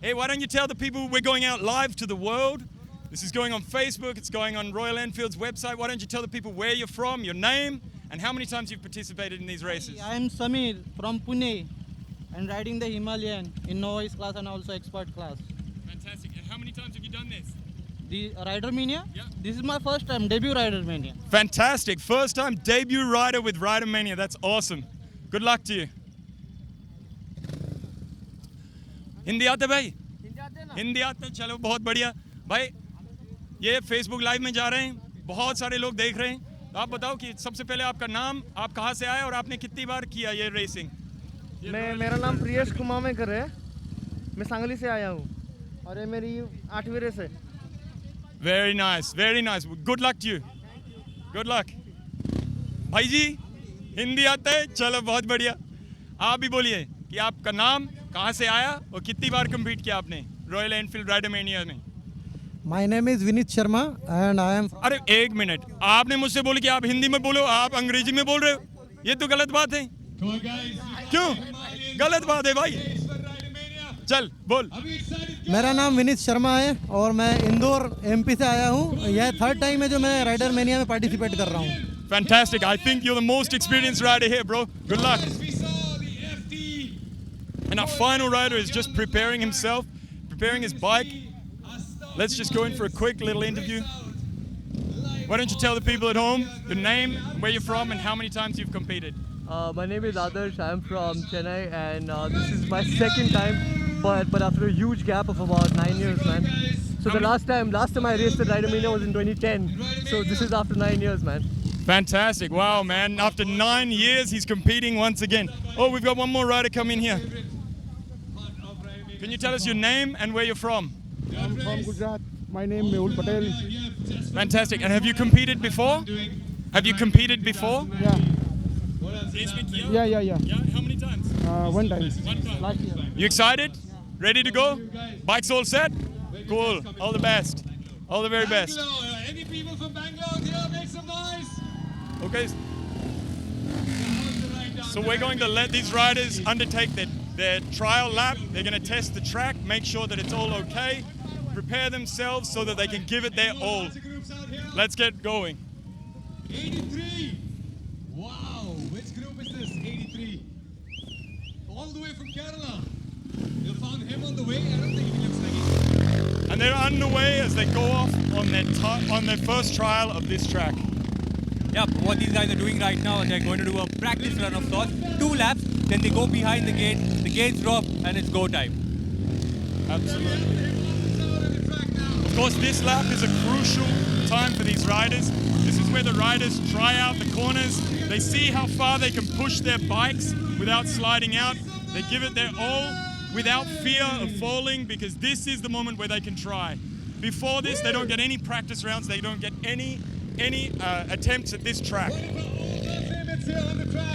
C: Hey, why don't you tell the people we're going out live to the world? This is going on Facebook. It's going on Royal Enfield's website. Why don't you tell the people where you're from, your name, and how many times you've participated in these races?
L: I am Samir from Pune and riding the Himalayan in novice class and also expert class.
C: Fantastic. And how many times have you done this?
L: The Rider Mania?
C: Yeah.
L: This is my first time, debut Rider Mania.
C: Fantastic. First time debut rider with Rider Mania. That's awesome. Good luck to you. Hindi आते भाई? हिंदी आते, चलो बहुत बढ़िया भाई। ये Facebook live में जा रहे हैं, बहुत सारे लोग देख रहे हैं। तो आप बताओ कि सबसे पहले आपका नाम, आप कहाँ से आए और आपने कितनी बार किया ये रेसिंग?
I: मेरा नाम प्रियेश कुमामेकर है। मैं सांगली से आया हूँ और ये मेरी 8वीं रेस है।
C: Very nice, very nice. Good luck to you. Good luck. भाई जी, हिंदी आता है? चलो बहुत बढ़िया। आप भी बोलिए कि आपका नाम, कहाँ से आया और कितनी बार कम्पीट किया आपने रॉयल एनफील्ड राइडर मैनिया में?
M: My name is Vinit Sharma and I am.
C: अरे एक मिनट, आपने मुझसे बोले कि आप हिंदी में बोलो, आप अंग्रेजी में बोल रहे हो? ये तो गलत बात है। क्यों? गलत बात है भाई। चल बोल।
M: मेरा नाम विनीत शर्मा है और मैं इंदौर एमपी से आया हूँ। यह थर्ड टाइम है जो मैं राइडर मैनिया में पार्टिसिपेट कर रहा हूँ।
C: Fantastic. I think you're the most experienced rider here, bro. Good luck. And our final rider is just preparing himself, preparing his bike. Let's just go in for a quick little interview. Why don't you tell the people at home your name, where you're from, and how many times you've competed?
D: My name is Adarsh. I'm from Chennai, and this is my second time, but after a huge gap of about 9 years, man. So the last time I raced at Rider Mania was in 2010. So this is after 9 years, man.
C: Fantastic. Wow, man. After 9 years, he's competing once again. Oh, we've got one more rider coming here. Can you tell us your name and where you're from?
I: I'm from Gujarat. My name is Mehul Patel.
C: Fantastic. And have you competed before? Have you competed before?
I: Yeah.
C: Yeah.
I: Yeah.
C: How many times?
I: One time.
C: Last year. You excited? Ready to go? Bike's all set? Cool. All the best. All the very best.
B: Any people from Bangalore here? Make some noise.
C: Okay. So we're going to let these riders undertake their trial lap. They're going to test the track, make sure that it's all okay, prepare themselves so that they can give it their all. Let's get going.
B: 83. Wow. Which group is this? 83. All the way from Kerala. You found him on the way? I don't think he looks like it.
C: And they're underway as they go off on their first trial of this track.
H: Yeah, what these guys are doing right now, they're going to do a practice run of sorts, 2 laps, then they go behind the gates drop, and it's go time.
C: Absolutely. Of course, this lap is a crucial time for these riders. This is where the riders try out the corners. They see how far they can push their bikes without sliding out. They give it their all without fear of falling, because this is the moment where they can try. Before this, they don't get any practice rounds. They don't get any attempts at this track.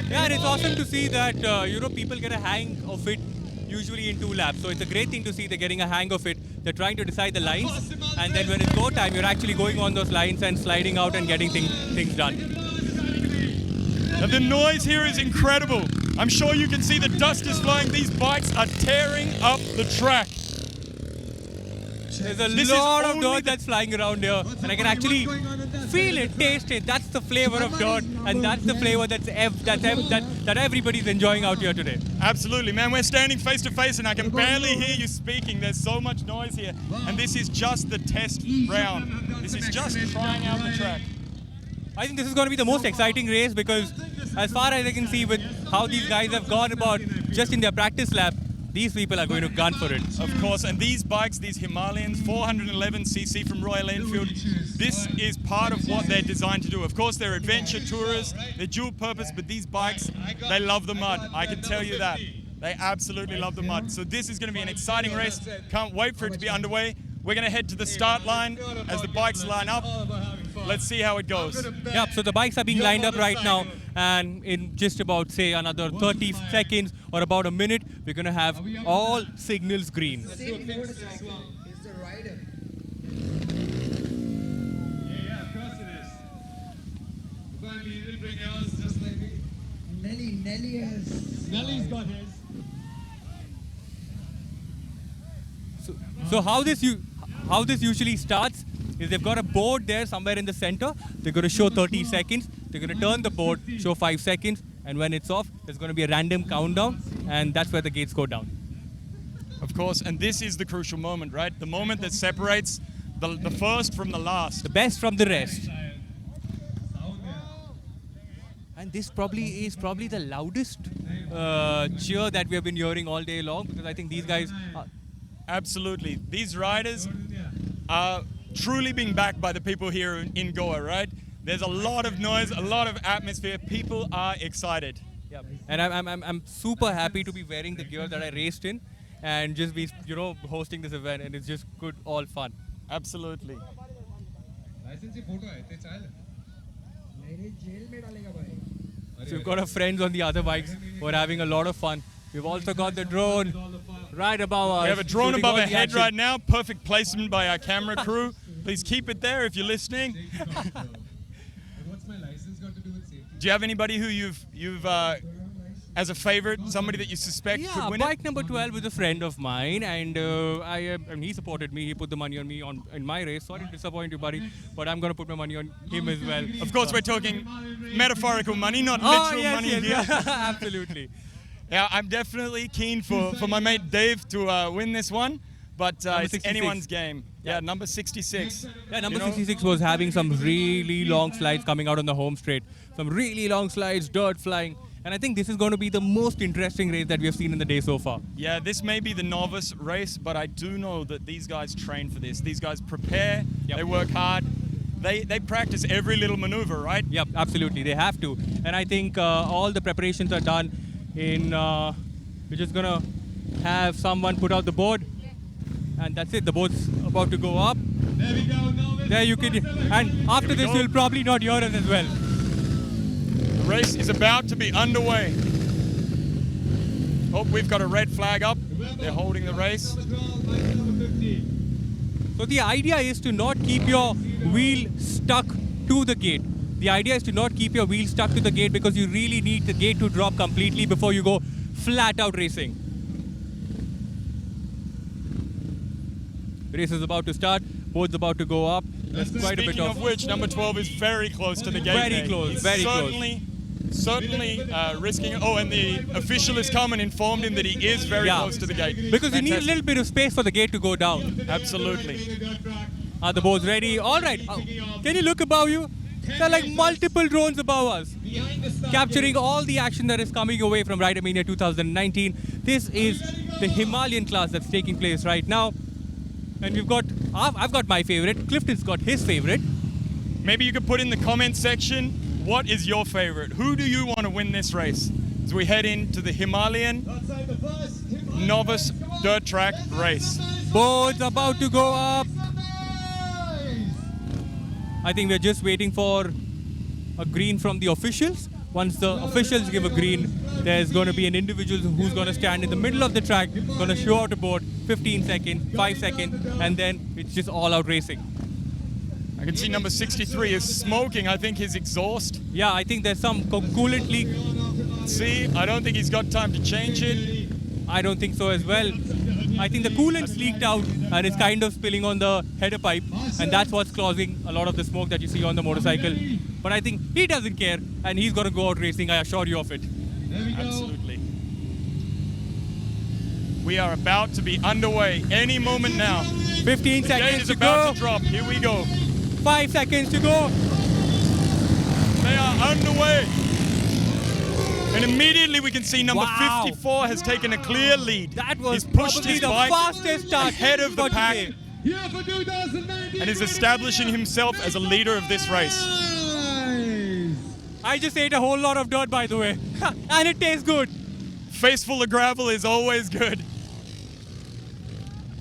H: Yeah, and it's awesome to see that people get a hang of it usually in 2 laps. So it's a great thing to see they're getting a hang of it. They're trying to decide the lines, and then when it's go time, you're actually going on those lines and sliding out and getting things done.
C: And the noise here is incredible. I'm sure you can see the dust is flying. These bikes are tearing up the track.
H: There's a lot of dirt that's flying around here, and I can actually feel it, taste it. That's the flavor of dirt, and that's the flavor that everybody's enjoying out here today.
C: Absolutely, man. We're standing face to face, and I can barely hear you speaking. There's so much noise here, and this is just the test round. This is just trying out the track.
H: I think this is going to be the most exciting race because as far as I can see with how these guys have gone about just in their practice lap, these people are going to gun for it.
C: Of course, and these bikes, these Himalayans, 411cc from Royal Enfield, this is part of what they're designed to do. Of course, they're adventure tourers, they're dual purpose, but these bikes, they love the mud. I can tell you that. They absolutely love the mud. So this is going to be an exciting race. Can't wait for it to be underway. We're going to head to the start line as the bikes line up. Let's see how it goes.
H: Yep, so the bikes are being lined up right now, and in just about, say, another 30 seconds or about a minute, we're going to have all signals green.
F: The same motorcycle is the rider.
B: Yeah, of course it is. We'll bring yours just like me.
F: Nelly has.
B: Nelly's got his.
H: So how this usually starts is they've got a board there somewhere in the center. They're going to show 30 seconds. They're going to turn the board, show 5 seconds, and when it's off, there's going to be a random countdown, and that's where the gates go down.
C: Of course, and this is the crucial moment, right? The moment that separates the first from the last.
H: The best from the rest. And this is probably the loudest cheer that we have been hearing all day long, because I think these guys
C: Absolutely. These riders are truly being backed by the people here in Goa, right? There's a lot of noise, a lot of atmosphere. People are excited.
H: Yep. And I'm super happy to be wearing the gear that I raced in and just be, hosting this event, and it's just good, all fun.
C: Absolutely.
H: So we've got our friends on the other bikes who are having a lot of fun. We've also got the drone right above us.
C: We have a drone above our head
H: action.
C: right now. Perfect placement by our camera crew. Please keep it there if you're listening.
B: What's my license got to do with safety?
C: Do you have anybody who you've as a favorite, somebody that you suspect could win
H: bike
C: it?
H: number 12 was a friend of mine, and and he supported me. He put the money on me in my race. Sorry to disappoint you, buddy, but I'm going to put my money on him as well.
C: Of course, we're talking metaphorical money, not literal money here.
H: Absolutely.
C: Yeah, I'm definitely keen for my mate Dave to win this one, but it's
H: 66.
C: anyone's game. Yeah, number 66.
H: Yeah, number 66 was having some really long slides coming out on the home straight. Some really long slides, dirt flying. And I think this is going to be the most interesting race that we have seen in the day so far.
C: Yeah, this may be the novice race, but I do know that these guys train for this. These guys prepare, they work hard. They practice every little maneuver, right?
H: Yep, absolutely. They have to. And I think all the preparations are done in... we're just going to have someone put out the board. And that's it. The board's about to go up.
B: There we go.
H: There you can... And after this, you'll probably not hear us as well.
C: The race is about to be underway. Oh, we've got a red flag up. They're holding the race.
H: So the idea is to not keep your wheel stuck to the gate. The idea is to not keep your wheel stuck to the gate because you really need the gate to drop completely before you go flat out racing. Race is about to start. Board's about to go up. There's quite a bit
C: Speaking of which, number 12 is very close to the gate.
H: Very
C: there.
H: close,
C: He's
H: very
C: certainly risking it. Oh, and the official has come and informed him that he is very close to the gate.
H: Because you need a little bit of space for the gate to go down.
C: Absolutely.
H: Are the boards ready? All right. Can you look above you? There are like multiple drones above us, capturing all the action that is coming away from Ridermania 2019. This is the Himalayan class that's taking place right now. And I've got my favorite. Clifton's got his favorite.
C: Maybe you could put in the comment section, what is your favorite? Who do you want to win this race? As we head into the Himalayan novice dirt track race.
H: Boards about to go up. I think we're just waiting for a green from the officials. Once the officials give a green, there's going to be an individual who's going to stand in the middle of the track, going to show out a board, 15 seconds, 5 seconds, and then it's just all out racing.
C: I can see number 63 is smoking, I think his exhaust.
H: Yeah, I think there's some coolant leak.
C: See, I don't think he's got time to change it.
H: I don't think so as well. I think the coolant's leaked out and it's kind of spilling on the header pipe, and that's what's causing a lot of the smoke that you see on the motorcycle. But I think he doesn't care, and he's going to go out racing, I assure you of it.
C: Absolutely. We are about to be underway any moment now.
H: 15
C: the
H: seconds
C: gate is
H: to
C: about
H: go.
C: to drop. Here we go.
H: 5 seconds to go.
C: They are underway. And immediately we can see number
H: Wow.
C: 54 has taken a clear lead.
H: That was
C: He's pushed
H: probably
C: his
H: the
C: bike
H: fastest start
C: ahead of the
H: for
C: pack
H: today.
C: and is establishing himself as a leader of this race.
H: I just ate a whole lot of dirt, by the way. And it tastes good.
C: Face full of gravel is always good.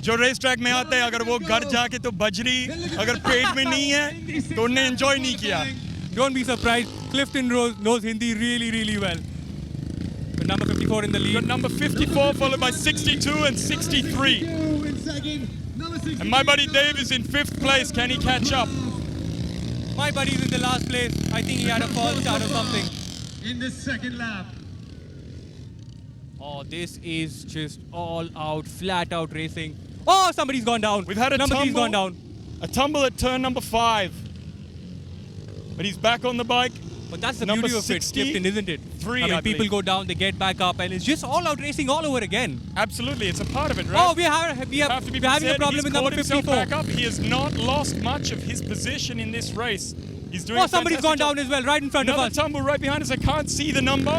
C: जो race track में आते हैं अगर वो घर जाके तो बजरी अगर पेट में नहीं है तो उन्हें एंजॉय नहीं किया.
H: Don't be surprised. Clifton knows Hindi really, really well. With number 54 in the lead.
C: Got number 54 followed by 62 and 63. And my buddy Dave is in 5th place. Can he catch up?
H: My buddy's in the last place. I think he had a false start or something.
B: In the second lap.
H: Oh, this is just all out, flat out racing. Oh, somebody's gone down.
C: We've had a
H: number
C: tumble.
H: 3's gone down.
C: A tumble at turn number 5. But he's back on the bike.
H: But that's the
C: Number
H: beauty of it,
C: 60,
H: Clifton, isn't it?
C: three,
H: I mean,
C: I
H: people
C: believe.
H: go down, they get back up, and it's just all out racing all over again.
C: Absolutely, it's a part of it, right?
H: Oh, we're having a problem
C: He's
H: with number
C: caught himself
H: 54.
C: back up. He has not lost much of his position in this race. He's doing
H: Oh, somebody's gone
C: fantastic
H: down as well, right in front
C: job.
H: of
C: Another
H: us.
C: tumble right behind us. I can't see the number.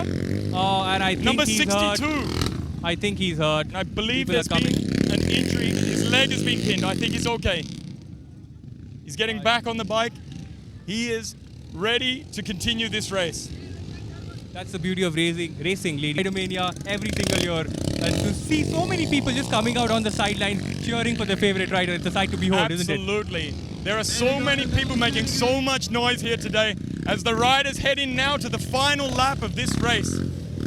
H: Oh, and I think
C: Number
H: he's
C: 62.
H: hurt. I think he's hurt.
C: I believe
H: People
C: there's
H: are coming.
C: been an injury. His leg has been pinned. I think he's okay. He's getting back on the bike. He is ready to continue this race.
H: That's the beauty of racing, Lady Ridermania, every single year. And to see so many people just coming out on the sideline cheering for their favorite rider, it's a sight to behold, isn't it?
C: Absolutely. There are so many people making so much noise here today as the riders head in now to the final lap of this race.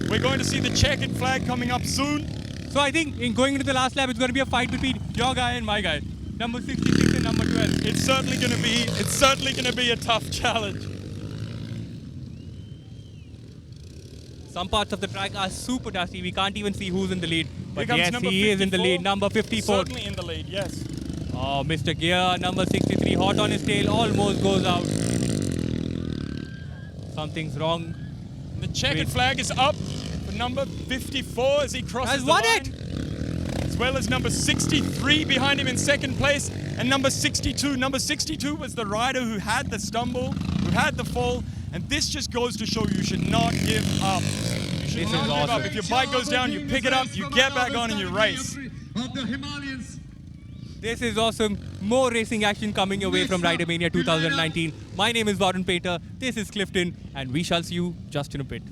C: We're going to see the checkered flag coming up soon.
H: So I think in going into the last lap, it's going to be a fight between your guy and my guy. Number 66 and number 12.
C: It's certainly going to be a tough challenge.
H: Some parts of the track are super dusty. We can't even see who's in the lead. But
C: Here comes
H: yes,
C: number
H: he is in the
C: 54.
H: lead. Number 54.
C: Certainly in the lead, yes.
H: Oh, Mr. Gear, number 63, hot on his tail, almost goes out. Something's wrong.
C: The checkered flag is up for number 54 as he crosses
H: Has
C: the
H: won
C: line.
H: it!
C: As well as number 63 behind him in second place and number 62. Number 62 was the rider who had the stumble, who had the fall, and this just goes to show you should not give up. You should
H: This
C: not
H: is
C: give
H: awesome.
C: up. If your bike goes down, you pick it up, you get back on and you race.
B: Of the Himalayans.
H: This is awesome. More racing action coming your way from Ridermania 2019. My name is Varun Pater. This is Clifton, and we shall see you just in a bit.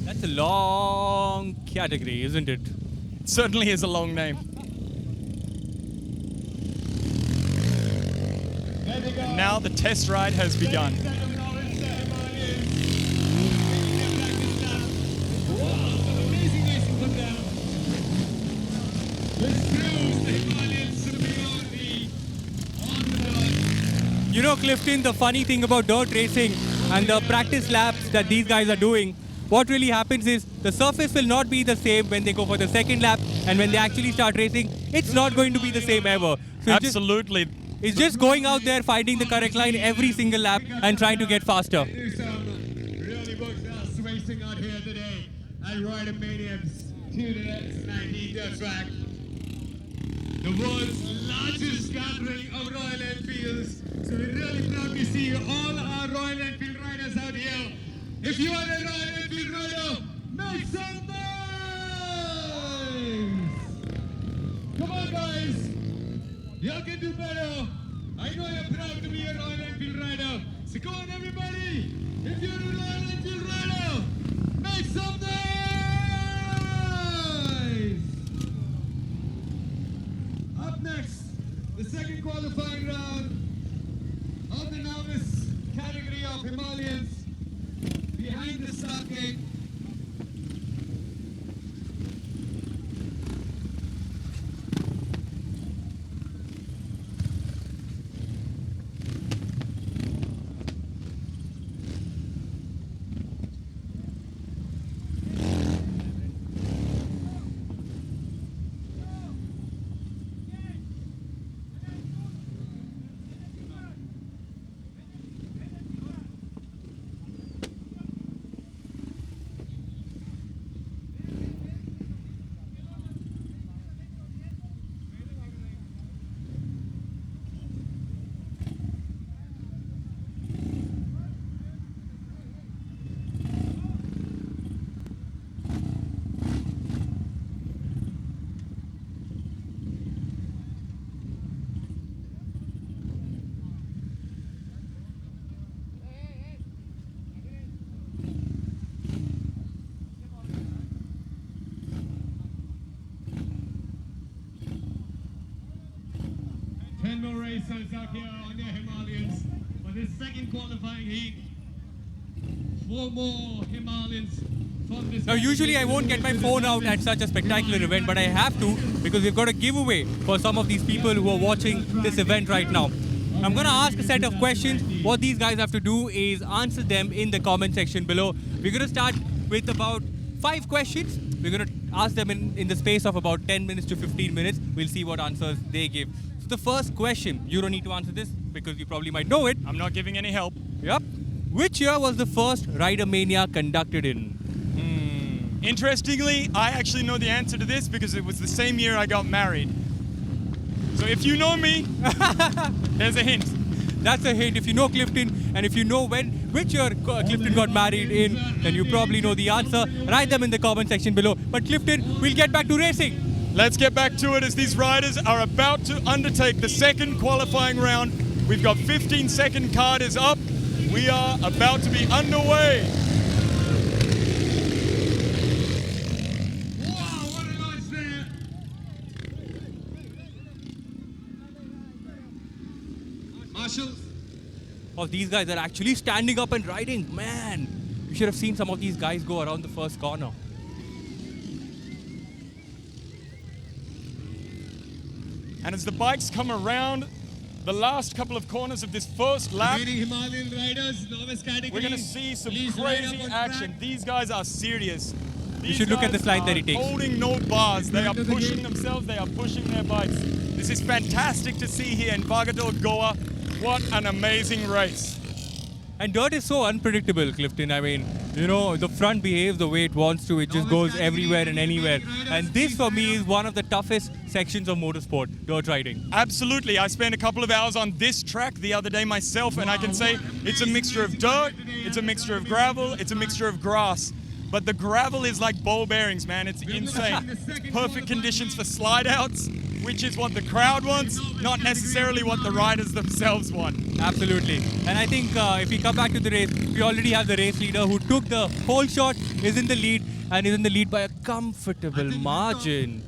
H: That's a long category, isn't it?
C: It certainly is a long name. And now the test ride has begun.
H: You know, Clifton, the funny thing about dirt racing and the practice laps that these guys are doing, what really happens is the surface will not be the same when they go for the second lap, and when they actually start racing, it's not going to be the same ever. So
C: Absolutely.
H: It's just going out there, finding the correct line every single lap and trying to get faster.
B: Really world-class racing out here today at Ridermania's 2019 Dirt Track. The world's largest gathering of Royal Enfields. So we're really proud to see all our Royal Enfield riders out here. If you are a Royal Enfield rider, make some noise! Come on, guys! Y'all can do better. I know you're proud to be a Royal Enfield rider.
C: So go on, everybody. If you're a Royal Enfield rider, make some noise. Up next, the second qualifying round of the novice category of Himalayans behind the start gate. More racers out here on their Himalayans for this second qualifying heat. 4 more Himalayans from this.
H: Now, usually I won't get my phone out at such a spectacular event, but I have to because we've got a giveaway for some of these people who are watching this event right now. I'm going to ask a set of questions. What these guys have to do is answer them in the comment section below. We're going to start with about 5 questions. We're going to ask them in the space of about 10 minutes to 15 minutes. We'll see what answers they give. So the first question, you don't need to answer this because you probably might know it.
C: I'm not giving any help.
H: Yep. Which year was the first Rider Mania conducted in?
C: Interestingly, I actually know the answer to this because it was the same year I got married. So if you know me, there's a hint.
H: That's a hint. If you know Clifton and if you know which year Clifton got married in, then you probably know the answer. Write them in the comment section below. But Clifton, we'll get back to racing.
C: Let's get back to it as these riders are about to undertake the second qualifying round. We've got 15-second card is up. We are about to be underway. Wow, what a nice there.
H: Marshall. Oh, these guys are actually standing up and riding. Man, you should have seen some of these guys go around the first corner.
C: And as the bikes come around the last couple of corners of this first lap,
B: Himalayan riders, novice category.
C: we're going to see some crazy action. These guys are serious.
H: You should look at the slide that he takes.
C: Holding no bars. They are pushing themselves. They are pushing their bikes. This is fantastic to see here in Vagadol, Goa. What an amazing race.
H: And dirt is so unpredictable, Clifton. I mean, you know, the front behaves the way it wants to. It just goes everywhere and anywhere. And this, for me, is one of the toughest sections of motorsport, dirt riding.
C: Absolutely. I spent a couple of hours on this track the other day myself, and I can say it's a mixture of dirt, it's a mixture of gravel, it's a mixture of grass. But the gravel is like ball bearings, man. It's insane. It's perfect conditions for slide outs, which is what the crowd wants, not necessarily what the riders themselves want.
H: Absolutely. And I think if we come back to the race, we already have the race leader who took the whole shot, is in the lead, and is in the lead by a comfortable margin.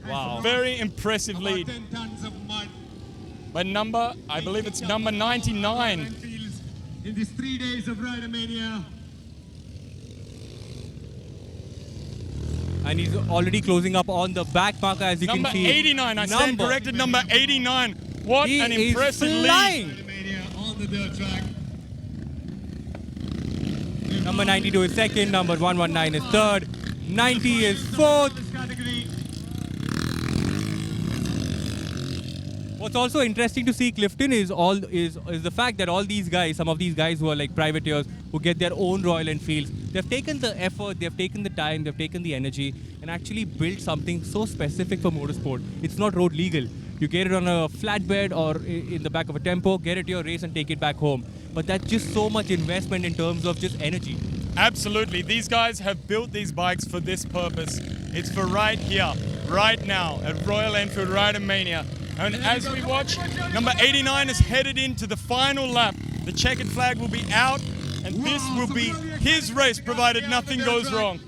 H: Wow.
C: Very impressive lead. By number, I believe it's number 99.
B: In these 3 days of Rider Mania.
H: And he's already closing up on the back marker, as you
C: Number
H: can see.
C: 89, I stand corrected, number 89. What an impressive lead.
B: On the dirt track.
H: Number 92 is second, number 119 is third, 90 is fourth. What's also interesting to see, Clifton, is the fact that all these guys, some of these guys who are like privateers, who get their own Royal Enfields, they've taken the effort, they've taken the time, they've taken the energy, and actually built something so specific for motorsport. It's not road legal. You get it on a flatbed or in the back of a tempo, get it to your race and take it back home. But that's just so much investment in terms of just energy.
C: Absolutely. These guys have built these bikes for this purpose. It's for right here, right now, at Royal Enfield Rider Mania. And as we watch, number 89 is headed into the final lap The checkered flag will be out, and this will be his race, provided nothing goes wrong.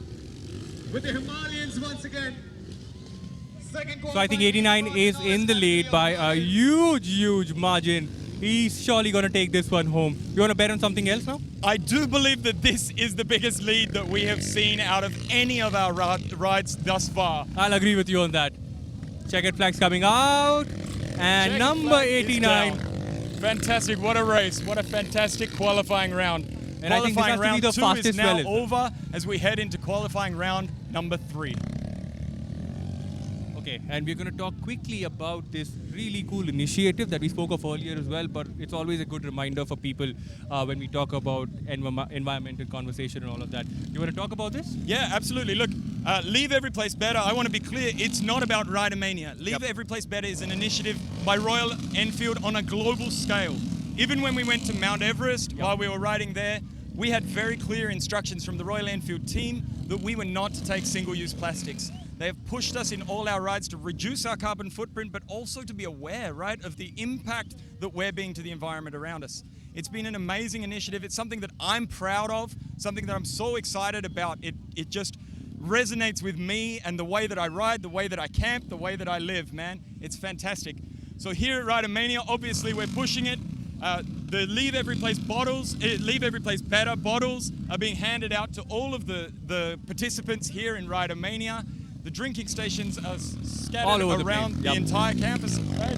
B: With the Himalayans once again.
H: So I think 89 is in the lead by a huge margin. He's surely going to take this one home. You want to bet on something else now?
C: I do believe that this is the biggest lead that we have seen out of any of our rides thus far.
H: I'll agree with you on that. Checkered flags coming out. And
C: Checkered
H: number
C: flag is
H: 89.
C: down. Fantastic. What a race. What a fantastic qualifying round.
H: And I think this has to be
C: round
H: the
C: 2
H: fastest
C: is now
H: rally.
C: over as we head into qualifying round number 3.
H: Okay, and we're going to talk quickly about this really cool initiative that we spoke of earlier as well, but it's always a good reminder for people when we talk about environmental conversation and all of that. You want to talk about this?
C: Yeah, absolutely. Look, Leave Every Place Better, I want to be clear, it's not about Ridermania. Leave Every Place Better is an initiative by Royal Enfield on a global scale. Even when we went to Mount Everest, while we were riding there, we had very clear instructions from the Royal Enfield team that we were not to take single-use plastics. They have pushed us in all our rides to reduce our carbon footprint, but also to be aware, right, of the impact that we're being to the environment around us. It's been an amazing initiative. It's something that I'm proud of, something that I'm so excited about. It just resonates with me and the way that I ride, the way that I camp, the way that I live, man. It's fantastic. So here at Ridermania, obviously we're pushing it. The Leave Every Place Better bottles are being handed out to all of the participants here in Ridermania. The drinking stations are scattered around the entire campus. Right?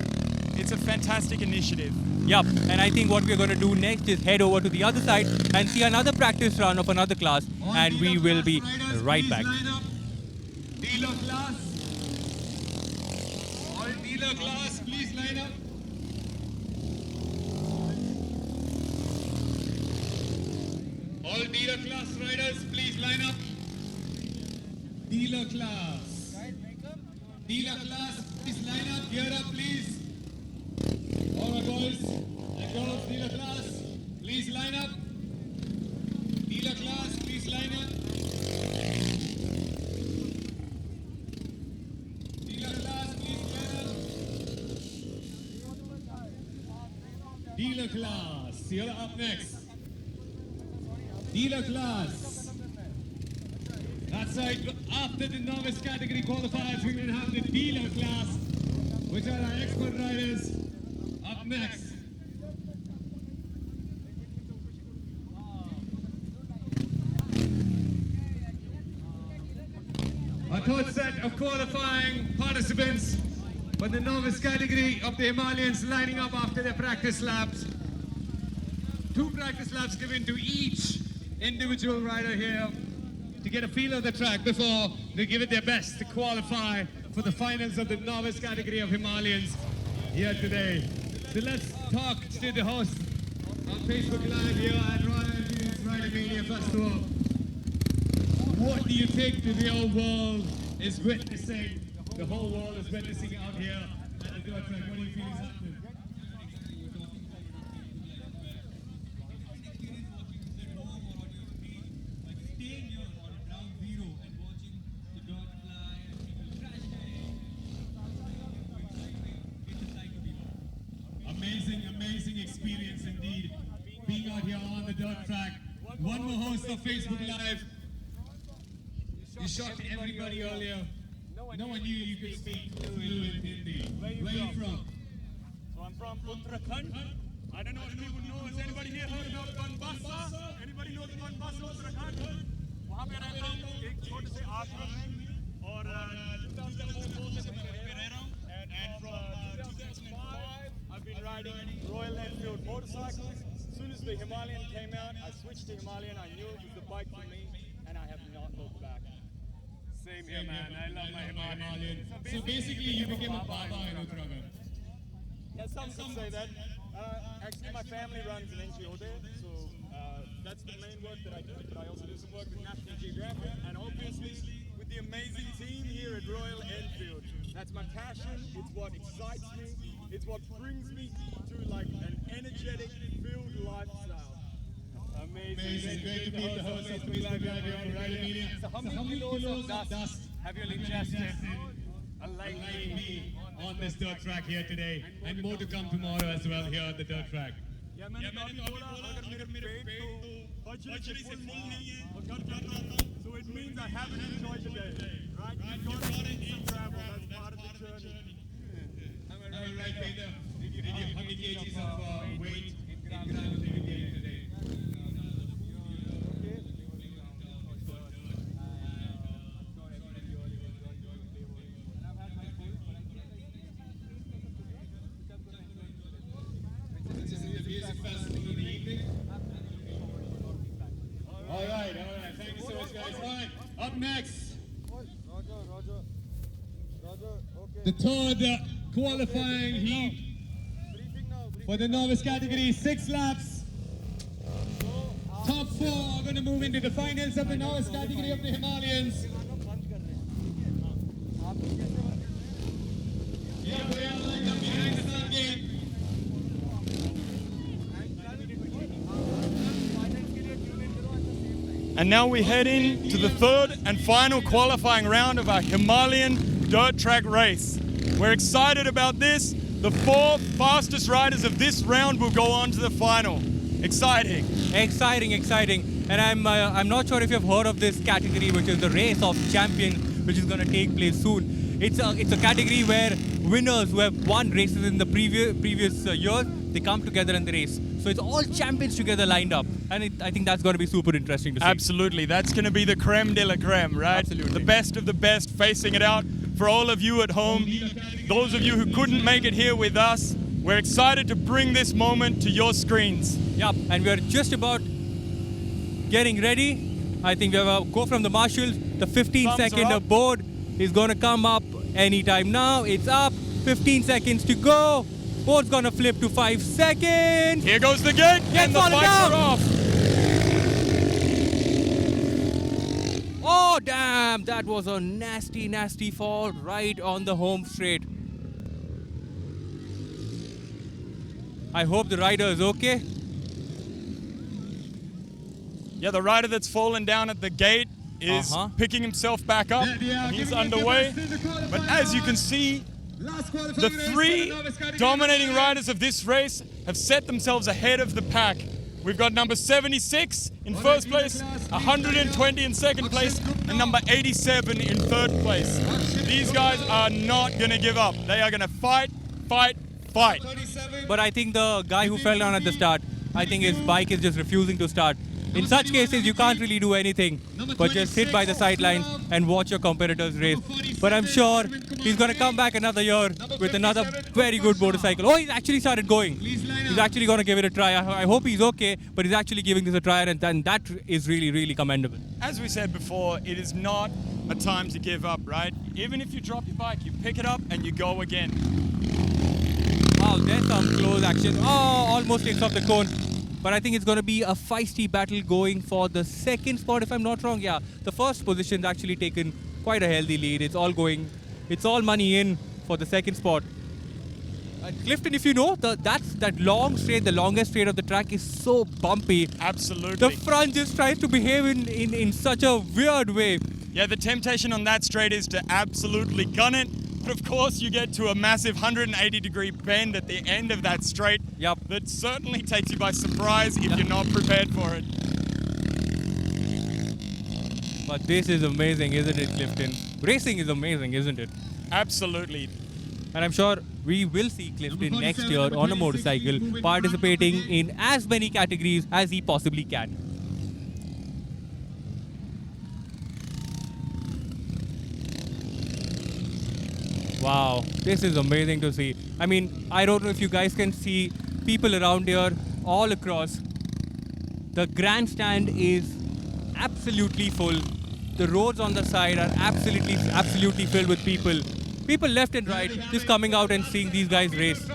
C: It's a fantastic initiative.
H: Yup, and I think what we're going to do next is head over to the other side and see another practice run of another class, and we will be right back.
B: Dealer class. All dealer class, please line up. All dealer class riders, please line up. Dealer class. Dealer class, please line up. Gear up, please. All right, boys and girls, dealer class, please line up. Dealer class, please line up. Dealer class, please line up. Dealer class, you're up next. Dealer class. That's right. After the novice category qualifiers, we're going to have the dealer class, which are our expert riders. Up next. A third set of qualifying participants for the novice category of the Himalayans lining up after their practice laps. 2 practice laps given to each individual rider here to get a feel of the track before they give it their best to qualify for the finals of the novice category of Himalayans here today. So let's talk to the host on Facebook Live here at Royal Enfield's Ridermania Festival. What do you think the real world is witnessing? The whole world is witnessing out here at the dirt track. What do you feel is happening? Amazing experience indeed, being out here on the dirt track. One more host of Facebook Live. You shocked everybody earlier. No one knew you could speak fluent Hindi. Where are you from?
C: So I'm from Uttarakhand. I don't know if people know. Has anybody here heard about Banbasa? Anybody knows Banbasa, Uttarakhand? वहाँ पे रहता हूँ एक छोटे से आश्रम में और 2004 से मैं वहीं पे रह रहा हूँ and from 2005 I've been riding Royal Enfield motorcycles. As soon as the Himalayan came out, I switched to Himalayan. I knew it was the bike for me, and I have not looked back. Same here, man. I love my Himalayan.
B: So basically, you became a Baba in Uttarakhand.
C: Yeah, some could say that. Actually, my family runs an NGO there, so that's the main work that I do. But I also do some work with National Geographic, and obviously with the amazing team here at Royal Enfield. That's my passion. It's what excites me. It's what brings me to like an energetic, filled lifestyle. Amazing.
B: Great to meet the host of Facebook Live here on Ridermania.
C: So how many kilos of dust have you ingested?
B: Unlike me on this dirt track here today, and more to come tomorrow as well here on the dirt track.
C: या मैंने काफी बोला अगर मेरे पेट तो virtually से full नहीं है और घर जा रहा था, so it means I haven't enjoyed the day, right? You've got to eat some travel, that's part of the journey.
B: Am I right, Peter? How many kgs of weight in grams did you gain today? All right. Thank you so much, guys. All right, up next, the third qualifying heat for the novice category, 6 laps. Top 4 are going to move into the finals of the novice category of the Himalayans. Yeah, we are lined up behind the start gate.
C: And now we head in to the third and final qualifying round of our Himalayan dirt track race. We're excited about this. The 4 fastest riders of this round will go on to the final. Exciting.
H: Exciting. And I'm not sure if you've heard of this category, which is the Race of Champion, which is going to take place soon. It's a category where winners who have won races in the previous years, they come together in the race. So it's all champions together lined up. And I think that's going to be super interesting to see.
C: Absolutely. That's going to be the creme de la creme, right?
H: Absolutely.
C: The best of the best facing it out. For all of you at home, those of you who couldn't make it here with us, we're excited to bring this moment to your screens.
H: Yep, and we're just about getting ready. I think we have a go from the marshals. The 15-second board is going to come up anytime now. It's up. 15 seconds to go. Board's going to flip to 5 seconds.
C: Here goes the gate, and the bikes are off.
H: Oh, damn. That was a nasty fall right on the home straight. I hope the rider is okay.
C: Yeah, the rider that's fallen down at the gate is picking himself back up. He's underway. But as you can see, the 3 dominating riders of this race have set themselves ahead of the pack. We've got number 76 in first place, 120 in second place, and number 87 in third place. These guys are not going to give up. They are going to fight.
H: But I think the guy who fell down at the start, I think his bike is just refusing to start. In such cases, you can't really do anything but just sit by the sidelines and watch your competitors race. But I'm sure he's going to come back another year with another very good motorcycle. Oh, he's actually started going. He's actually going to give it a try. I hope he's okay, but he's actually giving this a try, and that is really commendable.
C: As we said before, it is not a time to give up, right? Even if you drop your bike, you pick it up and you go again.
H: Wow, there's some close action. Oh, almost takes off the cone. But I think it's going to be a feisty battle going for the second spot, if I'm not wrong. Yeah, the first position's actually taken quite a healthy lead. It's all money in for the second spot. Clifton, if you know, that long straight, the longest straight of the track is so bumpy.
C: Absolutely.
H: The front just tries to behave in such a weird way.
C: Yeah, the temptation on that straight is to absolutely gun it. But of course, you get to a massive 180-degree bend at the end of that straight.
H: Yep.
C: That certainly takes you by surprise if you're not prepared for it.
H: But this is amazing, isn't it, Clifton? Racing is amazing, isn't it?
C: Absolutely.
H: And I'm sure we will see Clifton next year on a motorcycle participating in as many categories as he possibly can. Wow, this is amazing to see. I mean, I don't know if you guys can see people around here all across. The grandstand is absolutely full. The roads on the side are absolutely filled with people. People left and right just coming out and seeing these guys race.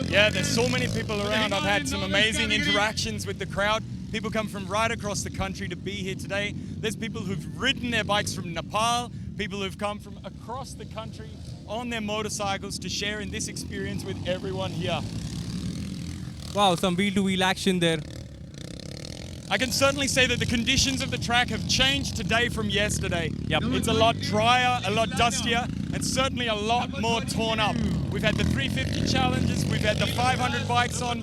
C: Yeah, there's so many people around. I've had some amazing interactions with the crowd. People come from right across the country to be here today. There's people who've ridden their bikes from Nepal, people who've come from across the country on their motorcycles to share in this experience with everyone here.
H: Wow, some wheel-to-wheel action there.
C: I can certainly say that the conditions of the track have changed today from yesterday.
H: Yep.
C: It's a lot drier, a lot dustier, and certainly a lot more torn up. We've had the 350 challenges, we've had the 500 bikes on.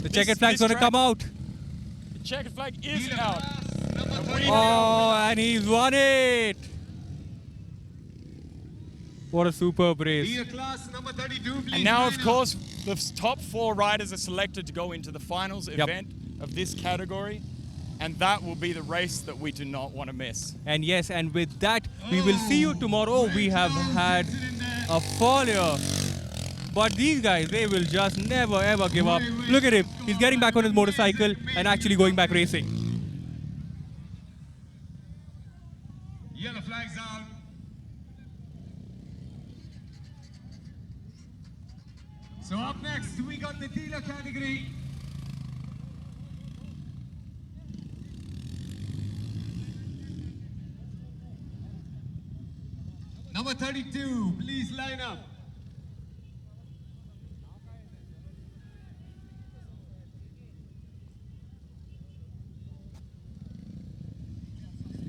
H: The checkered flag's going to come out.
C: The checkered flag is out.
H: Oh, and he's won it. What a superb race.
A: Class number 32, please.
C: And now, of course, the top 4 riders are selected to go into the finals event of this category. And that will be the race that we do not want to miss.
H: And yes, and with that, we will see you tomorrow. We have had a fall here. But these guys, they will just never ever give up. Look at him. He's getting back on his motorcycle and actually going back racing.
A: Yellow flags out. So up next, we got the dealer category. Number 32, please line up.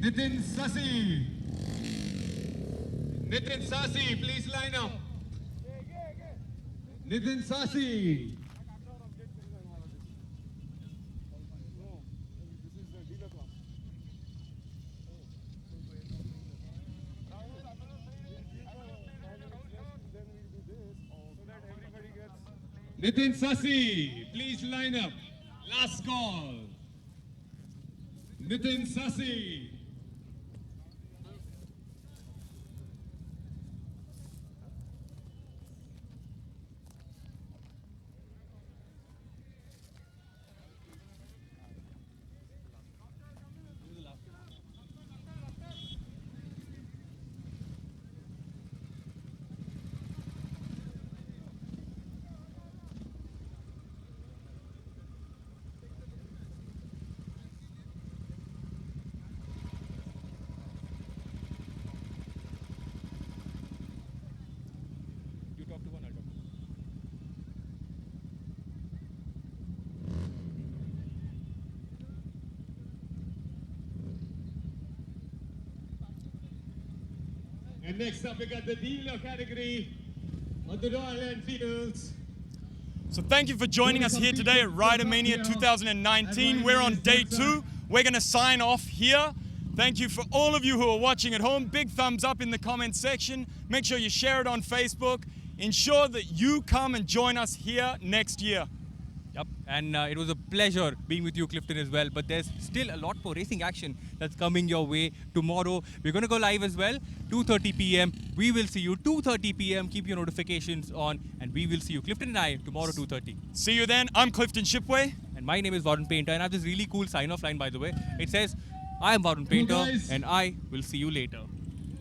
A: Nitin Sasi. Nitin Sasi, please line up. Nitin Sasi. Nitin Sasi, please line up. Last call. Nitin Sasi. And next up, we got the dealer category on the Royal Enfields.
C: So thank you for joining us here today at Ridermania 2019. We're on day 2. We're going to sign off here. Thank you for all of you who are watching at home. Big thumbs up in the comments section. Make sure you share it on Facebook. Ensure that you come and join us here next year.
H: Yep, and it was a pleasure being with you, Clifton, as well. But there's still a lot more racing action that's coming your way tomorrow. We're going to go live as well, 2:30 p.m. We will see you 2:30 p.m. Keep your notifications on, and we will see you, Clifton and I, tomorrow 2:30.
C: See you then. I'm Clifton Shipway.
H: And my name is Varun Painter, and I have this really cool sign-off line, by the way. It says, I am Varun Painter, and I will see you later.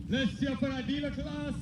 A: Let's cheer for our dealer class.